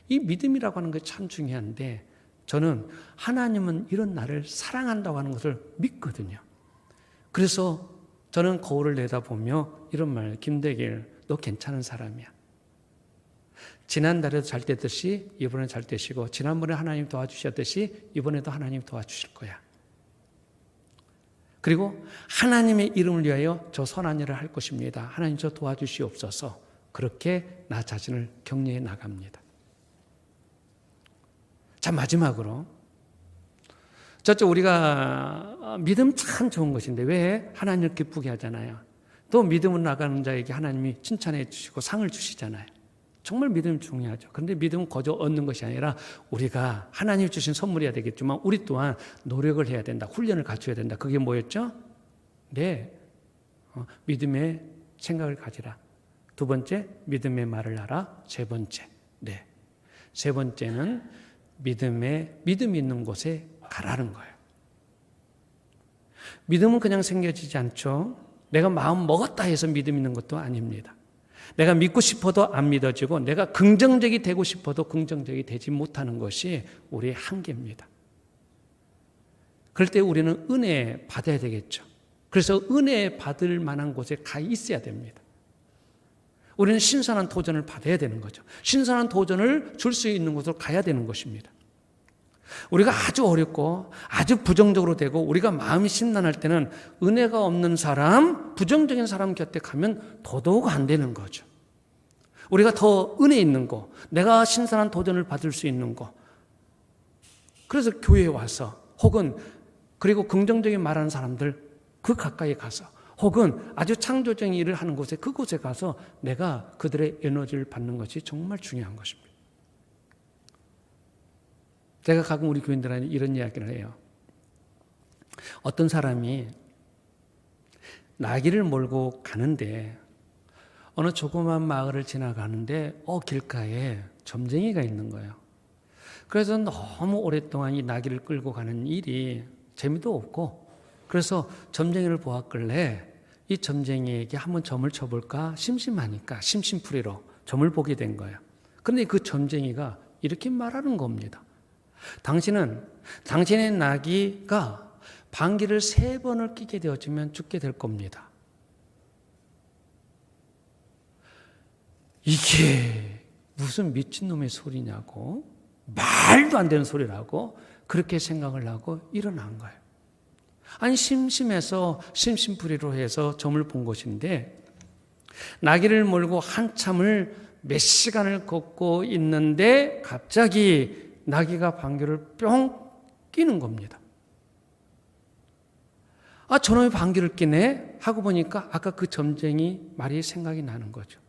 이 믿음이라고 하는 게 참 중요한데 저는 하나님은 이런 나를 사랑한다고 하는 것을 믿거든요. 그래서 저는 거울을 내다보며 이런 말, 김대길, 너 괜찮은 사람이야. 지난달에도 잘 되듯이 이번에 잘 되시고 지난번에 하나님 도와주셨듯이 이번에도 하나님 도와주실 거야. 그리고 하나님의 이름을 위하여 저 선한 일을 할 것입니다. 하나님 저 도와주시옵소서. 그렇게 나 자신을 격려해 나갑니다. 자, 마지막으로 저쪽 우리가 믿음 참 좋은 것인데 왜 하나님을 기쁘게 하잖아요. 또 믿음으로 나가는 자에게 하나님이 칭찬해 주시고 상을 주시잖아요. 정말 믿음이 중요하죠. 그런데 믿음은 거저 얻는 것이 아니라 우리가 하나님이 주신 선물이어야 되겠지만 우리 또한 노력을 해야 된다. 훈련을 갖춰야 된다. 그게 뭐였죠? 네, 믿음의 생각을 가지라. 두 번째, 믿음의 말을 하라. 세 번째, 네, 세 번째는 믿음 있는 곳에 가라는 거예요. 믿음은 그냥 생겨지지 않죠. 내가 마음 먹었다 해서 믿음 있는 것도 아닙니다. 내가 믿고 싶어도 안 믿어지고 내가 긍정적이 되고 싶어도 긍정적이 되지 못하는 것이 우리의 한계입니다. 그럴 때 우리는 은혜 받아야 되겠죠. 그래서 은혜 받을 만한 곳에 가 있어야 됩니다. 우리는 신선한 도전을 받아야 되는 거죠. 신선한 도전을 줄 수 있는 곳으로 가야 되는 것입니다. 우리가 아주 어렵고 아주 부정적으로 되고 우리가 마음이 심란할 때는 은혜가 없는 사람, 부정적인 사람 곁에 가면 더더욱 안 되는 거죠. 우리가 더 은혜 있는 거, 내가 신선한 도전을 받을 수 있는 거. 그래서 교회에 와서 혹은 그리고 긍정적인 말하는 사람들 그 가까이 가서 혹은 아주 창조적인 일을 하는 곳에 그곳에 가서 내가 그들의 에너지를 받는 것이 정말 중요한 것입니다. 제가 가끔 우리 교인들한테 이런 이야기를 해요. 어떤 사람이 나귀를 몰고 가는데 어느 조그만 마을을 지나가는데 길가에 점쟁이가 있는 거예요. 그래서 너무 오랫동안 이 나귀를 끌고 가는 일이 재미도 없고 그래서 점쟁이를 보았길래 이 점쟁이에게 한번 점을 쳐볼까 심심하니까 심심풀이로 점을 보게 된 거예요. 그런데 그 점쟁이가 이렇게 말하는 겁니다. 당신은 당신의 나귀가 방귀를 3번을 끼게 되어지면 죽게 될 겁니다. 이게 무슨 미친놈의 소리냐고 말도 안 되는 소리라고 그렇게 생각을 하고 일어난 거예요. 아니 심심해서 심심풀이로 해서 점을 본 것인데 나귀를 몰고 한참을 몇 시간을 걷고 있는데 갑자기 나귀가 방귀를 뿅 끼는 겁니다. 아, 저놈이 방귀를 끼네? 하고 보니까 아까 그 점쟁이 말이 생각이 나는 거죠.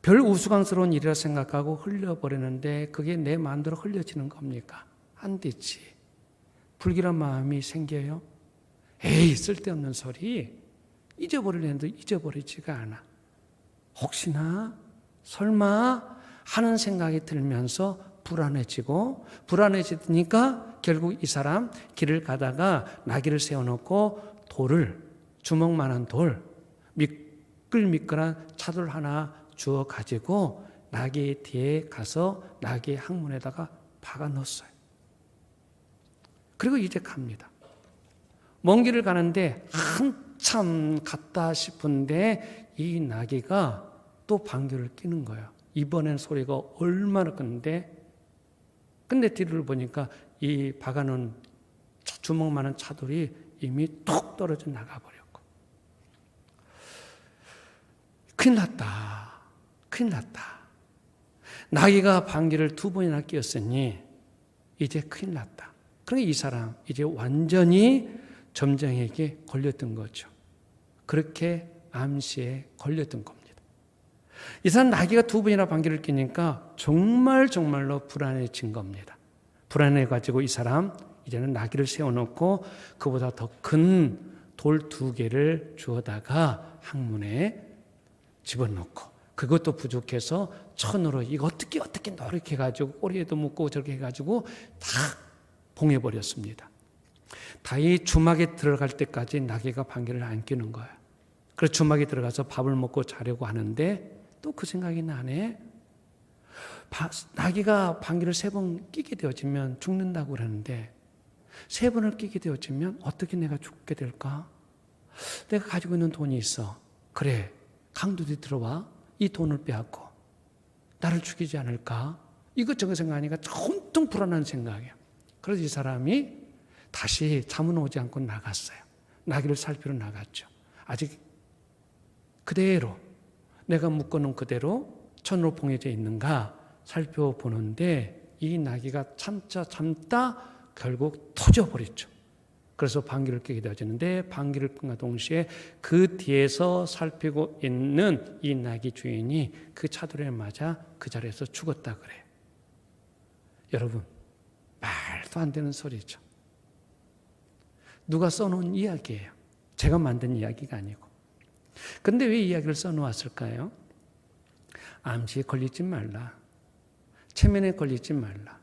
별 우스꽝스러운 일이라 생각하고 흘려버리는데 그게 내 마음대로 흘려지는 겁니까? 안 되지. 불길한 마음이 생겨요. 에이, 쓸데없는 소리. 잊어버리려는데 잊어버리지가 않아. 혹시나 설마 하는 생각이 들면서 불안해지니까 결국 이 사람 길을 가다가 나귀를 세워놓고 돌을, 주먹만한 돌, 미끌미끌한 차돌 하나 주워 가지고 나귀 뒤에 가서 나귀의 항문에다가 박아 넣었어요. 그리고 이제 갑니다. 먼 길을 가는데 한참 갔다 싶은데 이 나귀가 또 방귀를 뀌는 거예요. 이번엔 소리가 얼마나 큰데, 근데 뒤를 보니까 이 박아놓은 주먹만한 차돌이 이미 툭 떨어져 나가버렸고, 큰일 났다. 큰일 났다. 나귀가 방귀를 2번이나 뀌었으니 이제 큰일 났다. 그러니까 이 사람 이제 완전히 점쟁이에게 걸렸던 거죠. 그렇게 암시에 걸렸던 겁니다. 이 사람 나귀가 2번이나 방귀를 뀌니까 정말로 불안해진 겁니다. 불안해가지고 이 사람 이제는 나귀를 세워놓고 그보다 더 큰 돌 2개를 주워다가 항문에 집어넣고, 그것도 부족해서 천으로 이거 어떻게 노력해가지고 꼬리에도 묶고 저렇게 해가지고 다 봉해버렸습니다. 다이 주막에 들어갈 때까지 나귀가 방귀를 안 뀌는 거예요. 그래서 주막에 들어가서 밥을 먹고 자려고 하는데 또 그 생각이 나네. 나귀가 방귀를 3번 끼게 되어지면 죽는다고 그러는데 3번을 끼게 되어지면 어떻게 내가 죽게 될까? 내가 가지고 있는 돈이 있어. 그래, 강도들이 들어와 이 돈을 빼앗고 나를 죽이지 않을까? 이것저것 생각하니까 온통 불안한 생각이야. 그래서 이 사람이 다시 잠은 오지 않고 나갔어요. 나귀를 살피러 나갔죠. 아직 그대로 내가 묶어놓은 그대로 천으로 봉해져 있는가 살펴보는데 이 나귀가 참다 결국 터져버렸죠. 그래서 방귀를 뀌게 되어지는데 방귀를 끈과 동시에 그 뒤에서 살피고 있는 이 나귀 주인이 그 차돌에 맞아 그 자리에서 죽었다 그래요. 여러분, 말도 안 되는 소리죠. 누가 써놓은 이야기예요. 제가 만든 이야기가 아니고. 근데 왜 이야기를 써놓았을까요? 암시에 걸리지 말라. 체면에 걸리지 말라.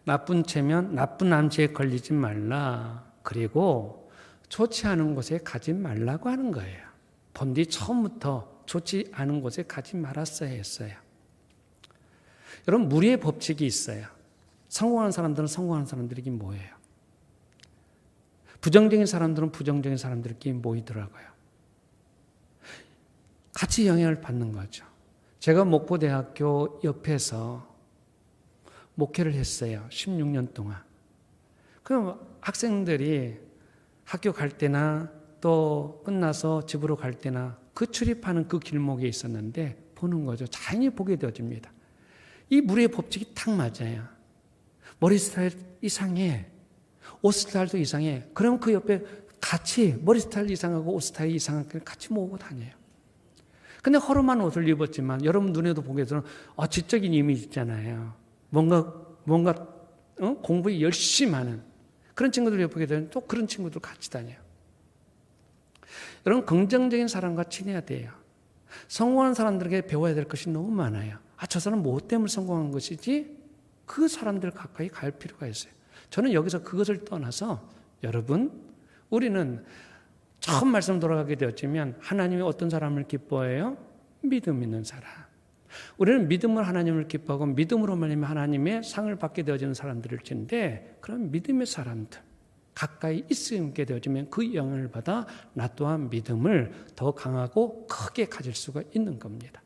나쁜 체면, 나쁜 암시에 걸리지 말라. 그리고 좋지 않은 곳에 가지 말라고 하는 거예요. 본디 처음부터 좋지 않은 곳에 가지 말았어야 했어요. 여러분, 무리의 법칙이 있어요. 성공하는 사람들은 성공하는 사람들에게 모여요. 부정적인 사람들은 부정적인 사람들끼리 모이더라고요. 같이 영향을 받는 거죠. 제가 목포대학교 옆에서 목회를 했어요. 16년 동안. 그럼 학생들이 학교 갈 때나 또 끝나서 집으로 갈 때나 그 출입하는 그 길목에 있었는데 보는 거죠. 자연히 보게 되어집니다. 이 무리의 법칙이 딱 맞아요. 머리 스타일 이상해. 옷 스타일도 이상해. 그럼 그 옆에 같이 머리 스타일 이상하고 옷 스타일 이상한 걸 같이 모으고 다녀요. 근데 허름한 옷을 입었지만 여러분 눈에도 보게 되면 지적인 이미지 있잖아요. 뭔가 공부에 열심히 하는 그런 친구들 옆에 되면 또 그런 친구들 같이 다녀요. 여러분, 긍정적인 사람과 친해야 돼요. 성공하는 사람들에게 배워야 될 것이 너무 많아요. 저 사람 뭐 때문에 성공한 것이지? 그 사람들 가까이 갈 필요가 있어요. 저는 여기서 그것을 떠나서 여러분, 우리는 처음 말씀 돌아가게 되었지만 하나님이 어떤 사람을 기뻐해요? 믿음 있는 사람. 우리는 믿음으로 하나님을 기뻐하고 믿음으로 말미암아 하나님의 상을 받게 되어지는 사람들일 텐데, 그럼 믿음의 사람들 가까이 있게 되어지면 그 영향을 받아 나 또한 믿음을 더 강하고 크게 가질 수가 있는 겁니다.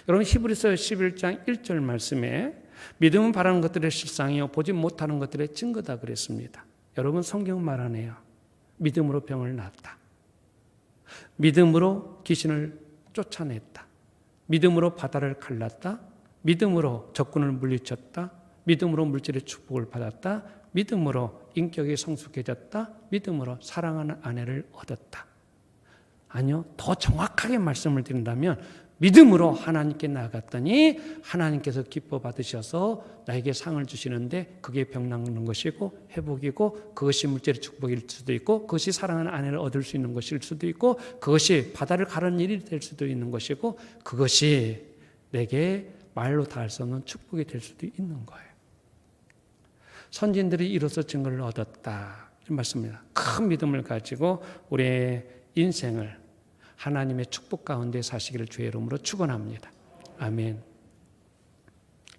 여러분, 히브리서 11장 1절 말씀에 믿음은 바라는 것들의 실상이요 보지 못하는 것들의 증거다 그랬습니다. 여러분, 성경은 말하네요. 믿음으로 병을 낫다. 믿음으로 귀신을 쫓아냈다. 믿음으로 바다를 갈랐다. 믿음으로 적군을 물리쳤다. 믿음으로 물질의 축복을 받았다. 믿음으로 인격이 성숙해졌다. 믿음으로 사랑하는 아내를 얻었다. 아니요, 더 정확하게 말씀을 드린다면 믿음으로 하나님께 나아갔더니 하나님께서 기뻐 받으셔서 나에게 상을 주시는데 그게 병 낫는 것이고 회복이고 그것이 물질의 축복일 수도 있고 그것이 사랑하는 아내를 얻을 수 있는 것일 수도 있고 그것이 바다를 가는 일이 될 수도 있는 것이고 그것이 내게 말로 다 할 수 없는 축복이 될 수도 있는 거예요. 선진들이 이로써 증거를 얻었다. 이 말씀입니다. 큰 믿음을 가지고 우리의 인생을 하나님의 축복 가운데 사시기를 주의 이름으로 축원합니다. 아멘.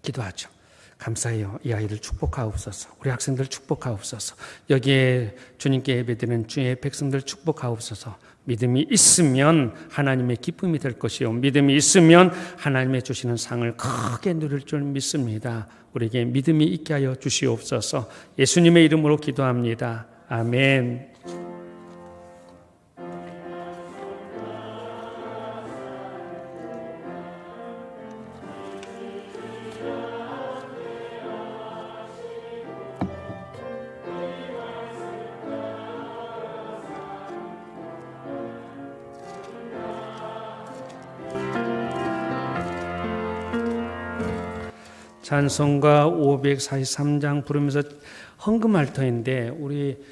기도하죠. 감사해요. 이 아이를 축복하옵소서. 우리 학생들 축복하옵소서. 여기에 주님께 예배드리는 주의 백성들 축복하옵소서. 믿음이 있으면 하나님의 기쁨이 될 것이요. 믿음이 있으면 하나님의 주시는 상을 크게 누릴 줄 믿습니다. 우리에게 믿음이 있게 하여 주시옵소서. 예수님의 이름으로 기도합니다. 아멘. 찬송가 543장 부르면서 헌금할 터인데 우리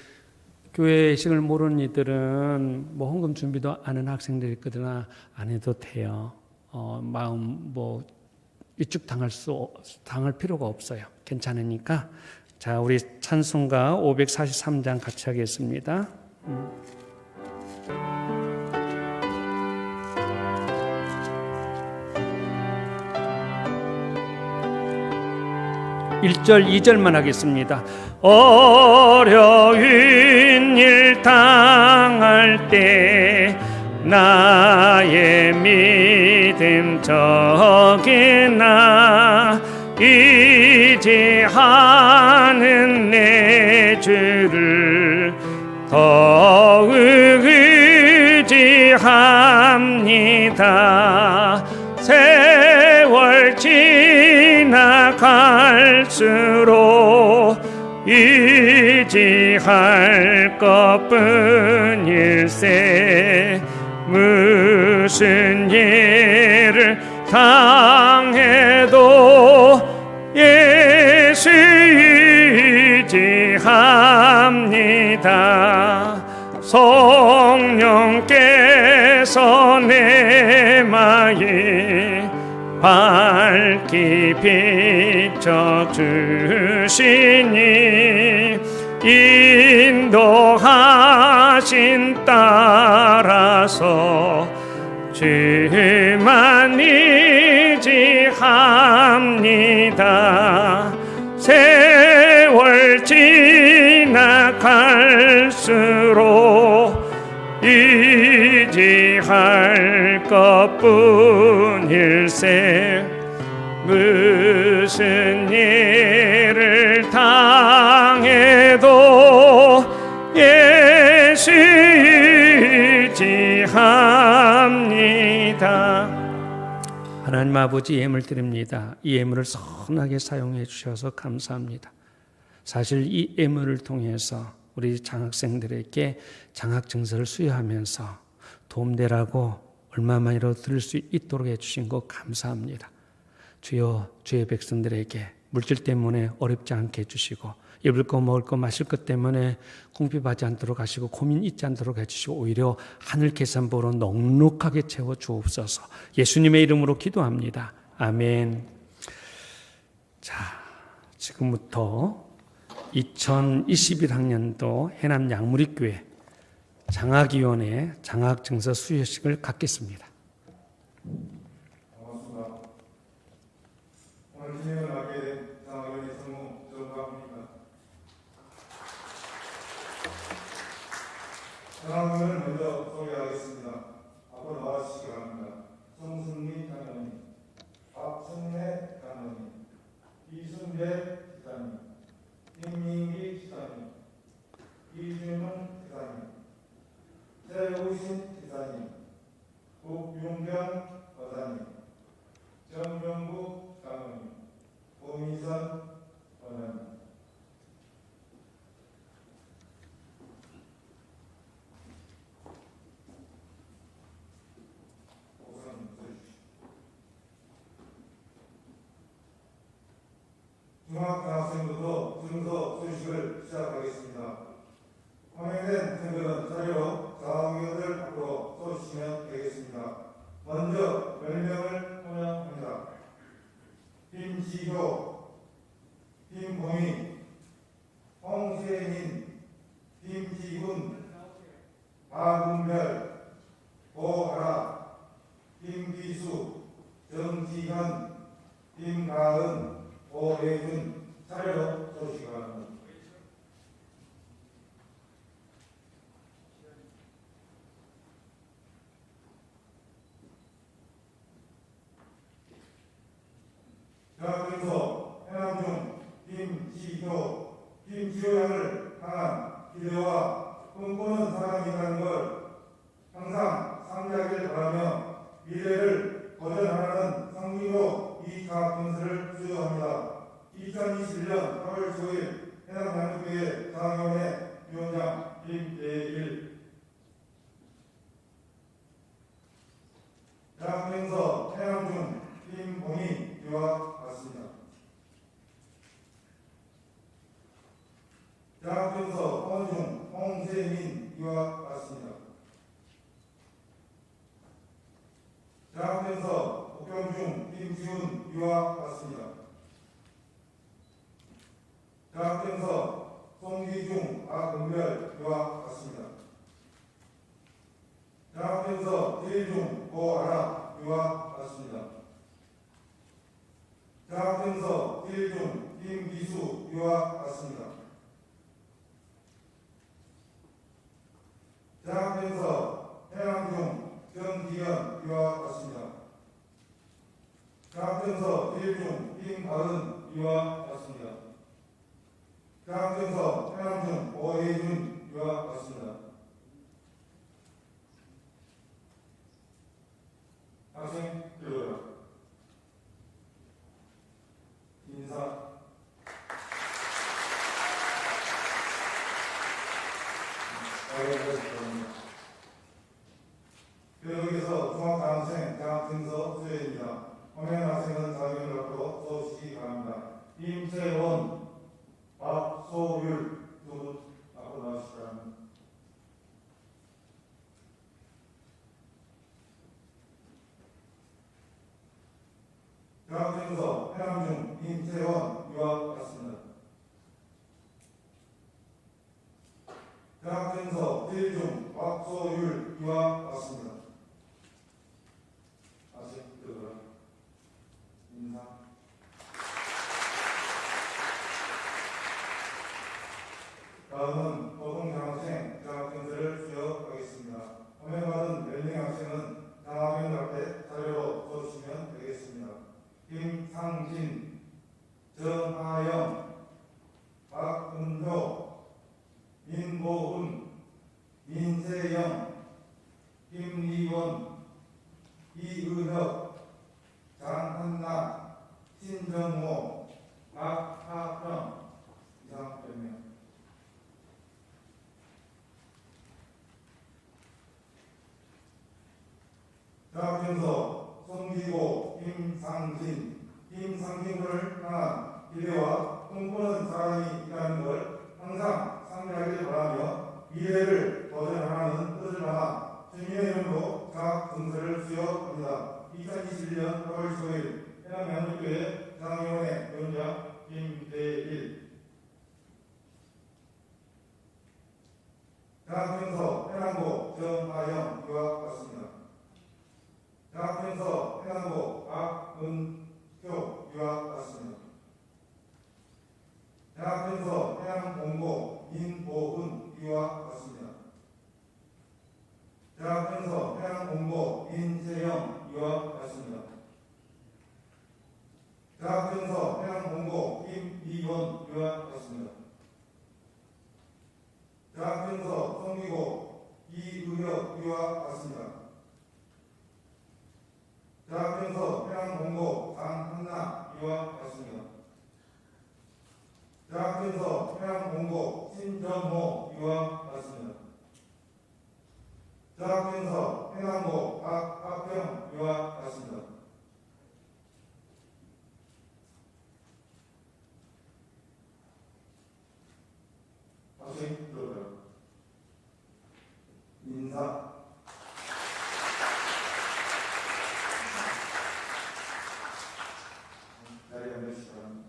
교회 예식을 모르는 이들은 뭐 헌금 준비도 안 하는 학생들이 있거나 안 해도 돼요. 마음 뭐 당할 필요가 없어요. 괜찮으니까. 자, 우리 찬송가 543장 같이 하겠습니다. 1절, 2절만 하겠습니다. 어려운 일 당할 때 나의 믿음 적이나 의지하는 내 주를 더욱 의지합니다. 세월 지나갈수록 의지할 것뿐일세. 무슨 일을 당해도 예수 의지합니다. 성령께서 내 마음 밝히 비춰주시니 인도하신 따라서 주만 의지합니다. 세월 지나갈수록 의지할 것뿐일세. 무슨 일을 당해도 예수 의지합니다. 하나님 아버지, 예물 드립니다. 이 예물을 선하게 사용해 주셔서 감사합니다. 사실 이 예물을 통해서 우리 장학생들에게 장학증서를 수여하면서 도움되라고 얼마만이라도 들을 수 있도록 해주신 것 감사합니다. 주여, 주의 백성들에게 물질 때문에 어렵지 않게 해주시고 입을 거 먹을 거 마실 것 때문에 궁핍하지 않도록 하시고 고민 있지 않도록 해주시고 오히려 하늘 계산보로 넉넉하게 채워 주옵소서. 예수님의 이름으로 기도합니다. 아멘. 자, 지금부터 2021학년도 해남 양무리교회 장학위원회 장학증서 수여식을 갖겠습니다.
반갑습니다. 오늘 진행을 맡게 된 장학위원회 성무 정광입니다. 장학위원을 먼저 소개하겠습니다. 앞으로 나와주시기 바랍니다. 송승민 장로님, 박순래 장로님, 이순배 기자님, 김민기 기자님, 이준훈 기자님, 최우신 기자님, 조인선 원장님. 중학교학생부터 순서 소식을 시작하겠습니다. 확인된 선거는 자료로 자원위원들 앞으로 쏘시면 되겠습니다. 먼저 10명을 호명합니다. 김지효, 김봉희, 홍세민, 김지훈, 박은별, 고하라, 김기수, 정지현, 김가은, 오혜준 차례로 소식을 합니다. 대학교에서 해남중 김지효 양을 향한 기대와 꿈꾸는 사람이라는 걸 항상 상기하길 바라며 미래를 도전하는 상기로 이 장학금수를 수여합니다. 2021년 8월 9일 해남양육교회 장학위원회 위원장 김대일. 대학교에서 해남중 김봉희 이와 같습니다. 대학교에서 헌중 홍세민 이와 같습니다. 대학교에서 복경중 김지훈 이와 같습니다. 대학교에서 송기중 박은별 이와 같습니다. 대학교에서 제일중 고아라 이와 같습니다. 대학교에서 제일중 김기수 이와 같습니다. 대학교에서 해남중 정기현 이와 같습니다. 대학교에서 제일중 김가은 이와 같습니다. 대학교에서 해남중 오혜준 이와 같습니다. 학생 들어오라. 인사. 교육에서 중학교학생 장학증서 수여입니다. 호명 학생은 자기를 앞으로 쏘시기 바랍니다. 임채원, 박소율 두 분 앞으로 나오시기 바랍니다. 대학교에서 해남중 임채원 이와 같습니다. 대학교에서 제일중 박소율 이와 같습니다. 아직 들어라. 인사. 다음은 고등장학생 장학증서를 수여하겠습니다. 호명받은 10명의 학생은 장학위원 앞에 자료로 써주시면 되겠습니다. 김상진, 정하영, 박은효, 민보훈, 민세영, 김리원, 이의혁, 장한나, 신정호, 박하평 이상 10명. 대학교에서 송기고, 김상진군을 향한 기대와 꿈꾸는 사람이 있다는 걸 항상 상기하길 바라며 미래를 도전하는 뜻을 담아 주님의 이름으로 장학증서를 수여합니다. 2021년 8월 15일 해남양육교회 장학위원회 위원장 김대일. 대학교에서 해남고 정하영 이와 같습니다. 대학교에서 해남고 박은효 이와 같습니다. 대학교에서 해남공고 민보훈 이와 같습니다. 대학교에서 해남공고 민세영 이와 같습니다. 대학교에서 김선호 유아받습니다. 전학생서 행안고 박학평 유아받습니다. 박수님 들어오세요. 인사. 자리에 앉으시기 바랍니다.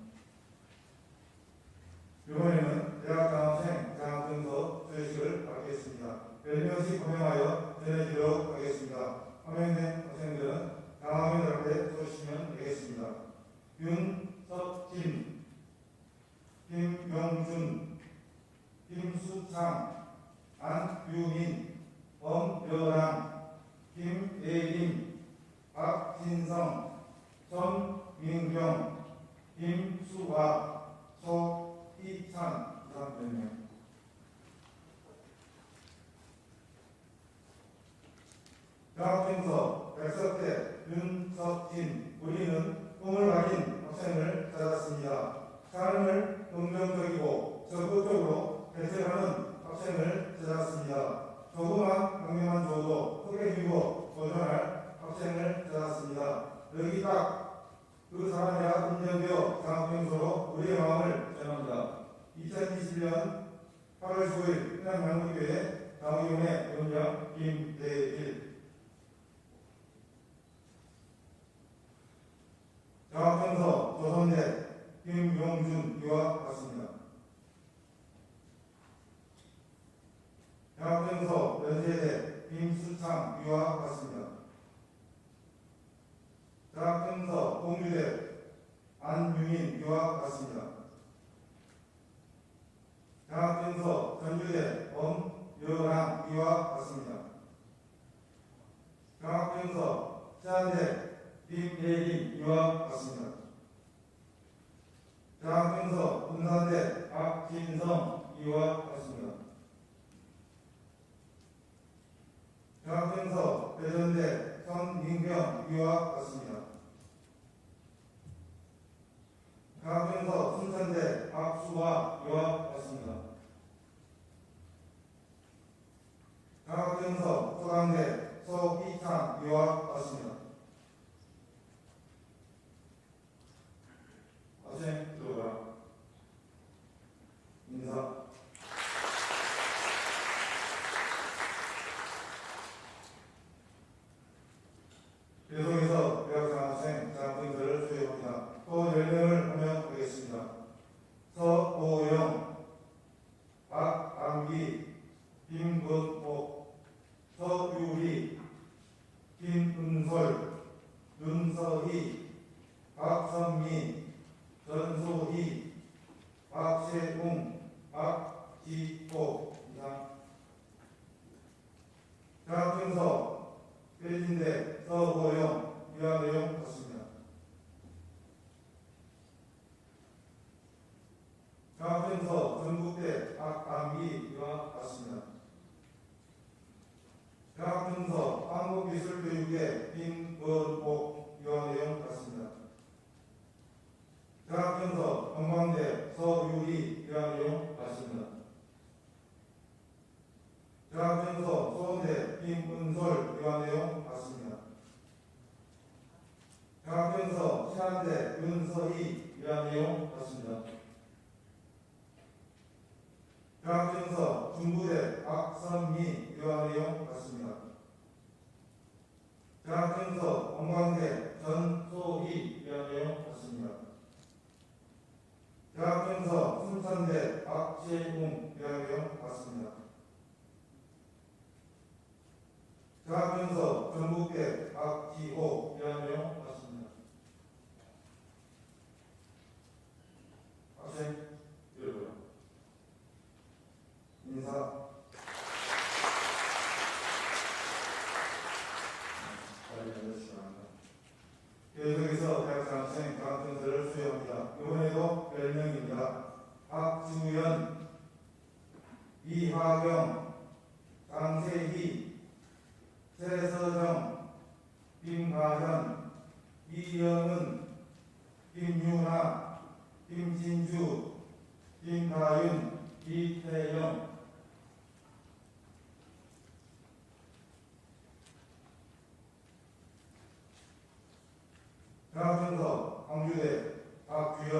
이번에는 대학 장학생 장학증서 수여식을 받겠습니다. 별명식 호명하여 전해드리도록 하겠습니다. 호명된 학생들은 장학인들 앞에 서주시면 되겠습니다. 윤석진, 김용준, 김수창, 안유민, 엄여랑, 김예림, 박진성, 전민경, 김수화, 소희찬 이상 별명. 장학증서 백석태, 윤석진. 우리는 꿈을 가진 학생을 찾았습니다. 삶을 긍정적이고 적극적으로 대처하는 학생을 찾았습니다. 조그만 강명만 줘도 크게 힘입어 도전할 학생을 찾았습니다. 여기 딱 그 사람이라 인정되어 장학증서로 우리의 마음을 전합니다. 2021년 8월 15일 해남양국교회 장학위원회 위원장 김대일. 장학증서 조선대 김용준 유아받습니다. 장학증서 연세대 김수창 유아받습니다. 장학증서 공주대 안유민 유아받습니다. 장학증서 전주대 엄여랑 유아받습니다. 장학증서 세안대 김예림 유아받습니다. 장학증서 군산대 박진성 유아받습니다. 장학증서 대전대 선민경 유아받습니다. 장학증서 순천대 박수화 유아받습니다. 장학증서 서강대 서희창 유아받습니다. 학생 들어오라. 인사. 계속해서 대학 장학생 장학증서를 수여합니다. 또 10명을 호명하겠습니다. 서보영, 박남기, 김건복, 서유리, 김은솔, 윤서희, 박선미, 전소희, 박세웅, 박지호 이상. 장학증서 배진대 서보영 위한 내용 같습니다. 장학증서 전국대 박남기 위와 같습니다. 장학증서 한국기술교육대 김건복 위한 내용 같습니다. 장학증서 경광대 서유리 위한 내용 같습니다. 장학증서 소원대 김은솔 위한 내용 같습니다. 장학증서 신한대 윤서희 위한 내용 같습니다. 장학증서 중부대 박선미 위한 내용 같습니다. 장학증서 원광대 전소희 위한 내용 같습니다. 장학증서 순천대 박재웅 위한 내용 같습니다. 장학증서 전북대 박지호 위한 내용 같습니다. 학생 여러분 인사. 계속해서 대학 장학생 장학증서를 수여합니다. 이번에도 10명입니다. 박주연, 이화경, 장세희, 최서정, 김가현, 이영은, 김유나, 김진주, 김다윤, 이태영,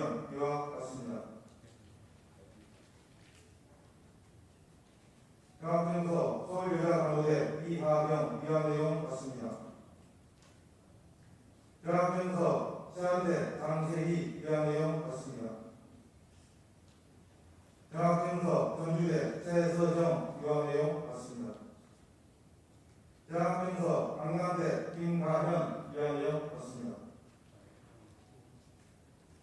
보면 이와 같습니다. 장학금서 서울여자간호대 이하경 위원 내용 같습니다. 장학금서 세안대 장세희 위원 내용 같습니다. 장학금서 전주대 최서정 위원 내용 같습니다. 장학금서 강남대 김가현 위원 내용 같습니다.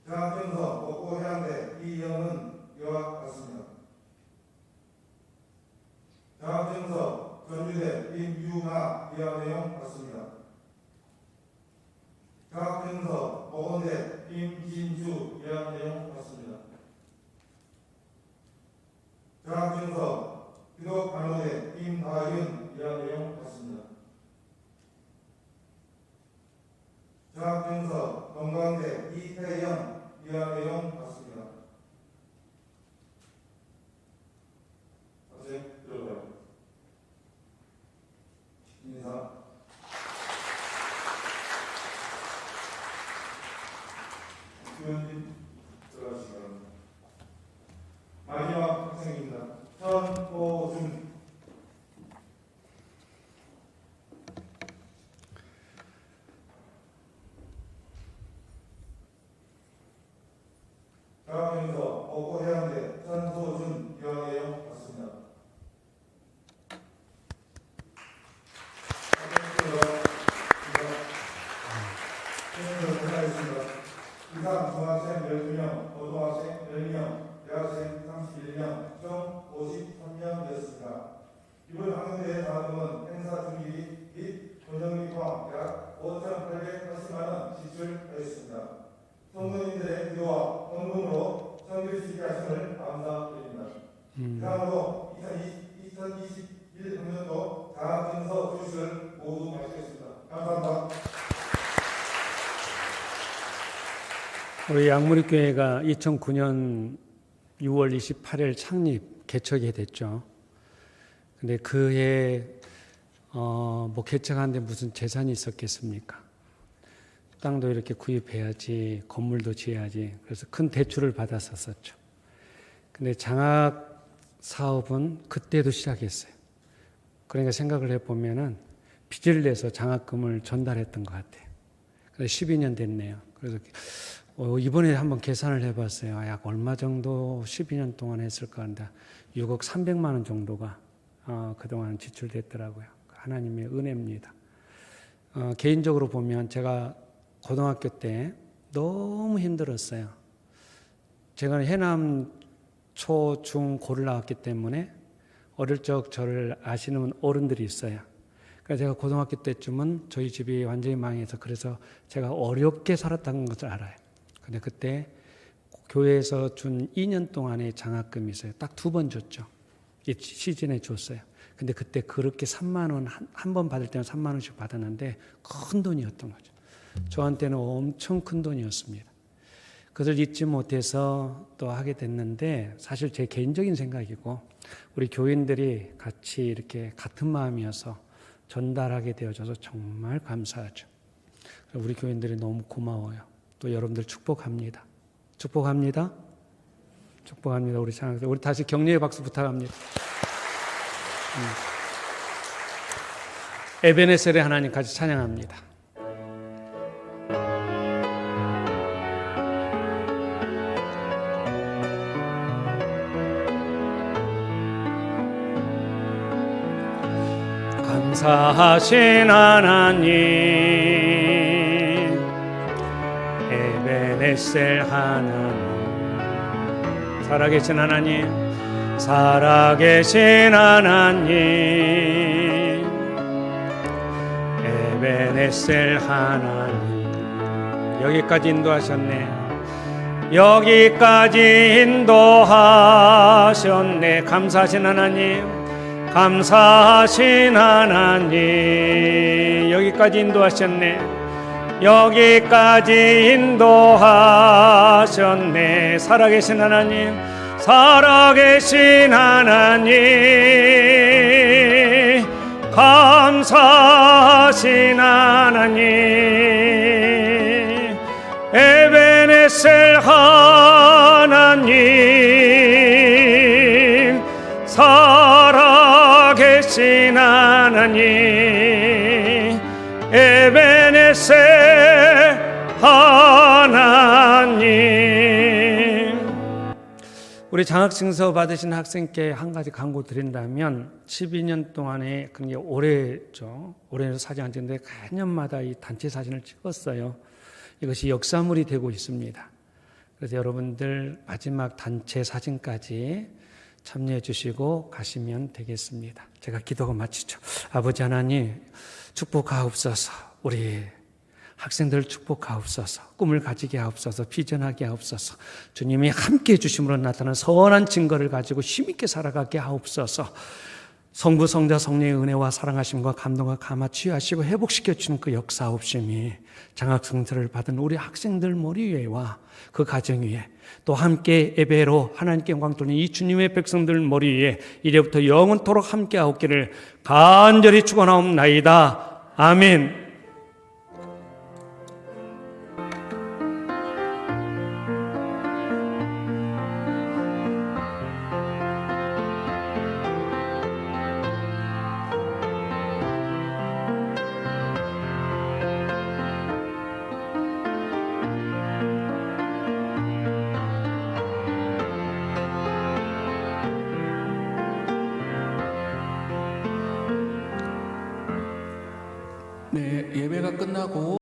장학금서 목포해양대 이영은 위원 같습니다. 장학금서 전주대 임유나 위원 내용 같습니다. 장학금서 보건대 임진주 위원 내용 같습니다. 장학금서 기독간호대 임다윤 위원 내용 같습니다. 장학금서 동강대 이태영 위원 내용 같습니다. 학생 들어가요. 인사. 의원님 들어가시기 바랍니다. 마지막 학생입니다. 천호준. 장학금서 목포해양대 천소준 위원 내용 같습니다. 이상 중학생 12명, 고등학생 10명, 대학생 31명, 총 53명이었습니다. 이번 학년대의 장학금은 행사 중기 및 조정비 포함 약 5,880만 원 지출하였습니다. 성도님들의 기도와 헌금으로 섬길 수 있게 하심을 감사드립니다. 이상으로 2021 학년도 장학금서 주식을 모두 마치겠습니다. 감사합니다.
우리 양무리교회가 2009년 6월 28일 창립 개척이 됐죠. 근데 그해 뭐 개척하는데 무슨 재산이 있었겠습니까? 땅도 이렇게 구입해야지, 건물도 지어야지. 그래서 큰 대출을 받았었죠. 근데 장학 사업은 그때도 시작했어요. 그러니까 생각을 해보면은 빚을 내서 장학금을 전달했던 것 같아요. 그래서 12년 됐네요. 그래서 이번에 한번 계산을 해봤어요. 약 얼마 정도 12년 동안 했을까 한다. 6억 300만 원 정도가 그동안 지출됐더라고요. 하나님의 은혜입니다. 개인적으로 보면 제가 고등학교 때 너무 힘들었어요. 제가 해남 초, 중, 고를 나왔기 때문에 어릴 적 저를 아시는 어른들이 있어요. 그래서 제가 고등학교 때쯤은 저희 집이 완전히 망해서 그래서 제가 어렵게 살았다는 것을 알아요. 근데 그때 교회에서 준 2년 동안의 장학금이 있어요. 딱 2번 줬죠. 이 시즌에 줬어요. 근데 그때 그렇게 3만 원, 한 번 받을 때는 3만 원씩 받았는데 큰 돈이었던 거죠. 저한테는 엄청 큰 돈이었습니다. 그것을 잊지 못해서 또 하게 됐는데 사실 제 개인적인 생각이고 우리 교인들이 같이 이렇게 같은 마음이어서 전달하게 되어져서 정말 감사하죠. 우리 교인들이 너무 고마워요. 또 여러분들 축복합니다. 축복합니다. 축복합니다. 우리 찬양자 우리 다시 격려의 박수 부탁합니다. 에베네셀의 하나님 같이 찬양합니다. 감사하신 하나님 에베네셀 하나님 살아계신 하나님 살아계신 하나님 에베네셀 하나님 여기까지 인도하셨네 여기까지 인도하셨네 감사하신 하나님 감사하신 하나님 여기까지 인도하셨네 여기까지 인도하셨네 살아계신 하나님 살아계신 하나님 감사하신 하나님 에베네 에베네셀 하나님, 살아계신 하나님, 에베네셀 하나님. 우리 장학증서 받으신 학생께 한 가지 광고 드린다면 12년 동안에 굉장히 오래죠. 올해는 사진 안 찍는데 매년마다 이 단체 사진을 찍었어요. 이것이 역사물이 되고 있습니다. 그래서 여러분들 마지막 단체 사진까지 참여해 주시고 가시면 되겠습니다. 제가 기도가 마치죠. 아버지 하나님, 축복하옵소서. 우리 학생들 축복하옵소서. 꿈을 가지게 하옵소서. 비전하게 하옵소서. 주님이 함께해 주심으로 나타난 선한 증거를 가지고 힘있게 살아가게 하옵소서. 성부, 성자, 성령의 은혜와 사랑하심과 감동과 감화 취하시고 회복시켜 주는 그 역사 없음이 장학증서를 받은 우리 학생들 머리 위에와 그 가정 위에, 또 함께 예배로 하나님께 영광 돌리는 이 주님의 백성들 머리 위에 이제부터 영원토록 함께 하옵기를 간절히 축원하옵나이다. 아멘.
네, 예배가 끝나고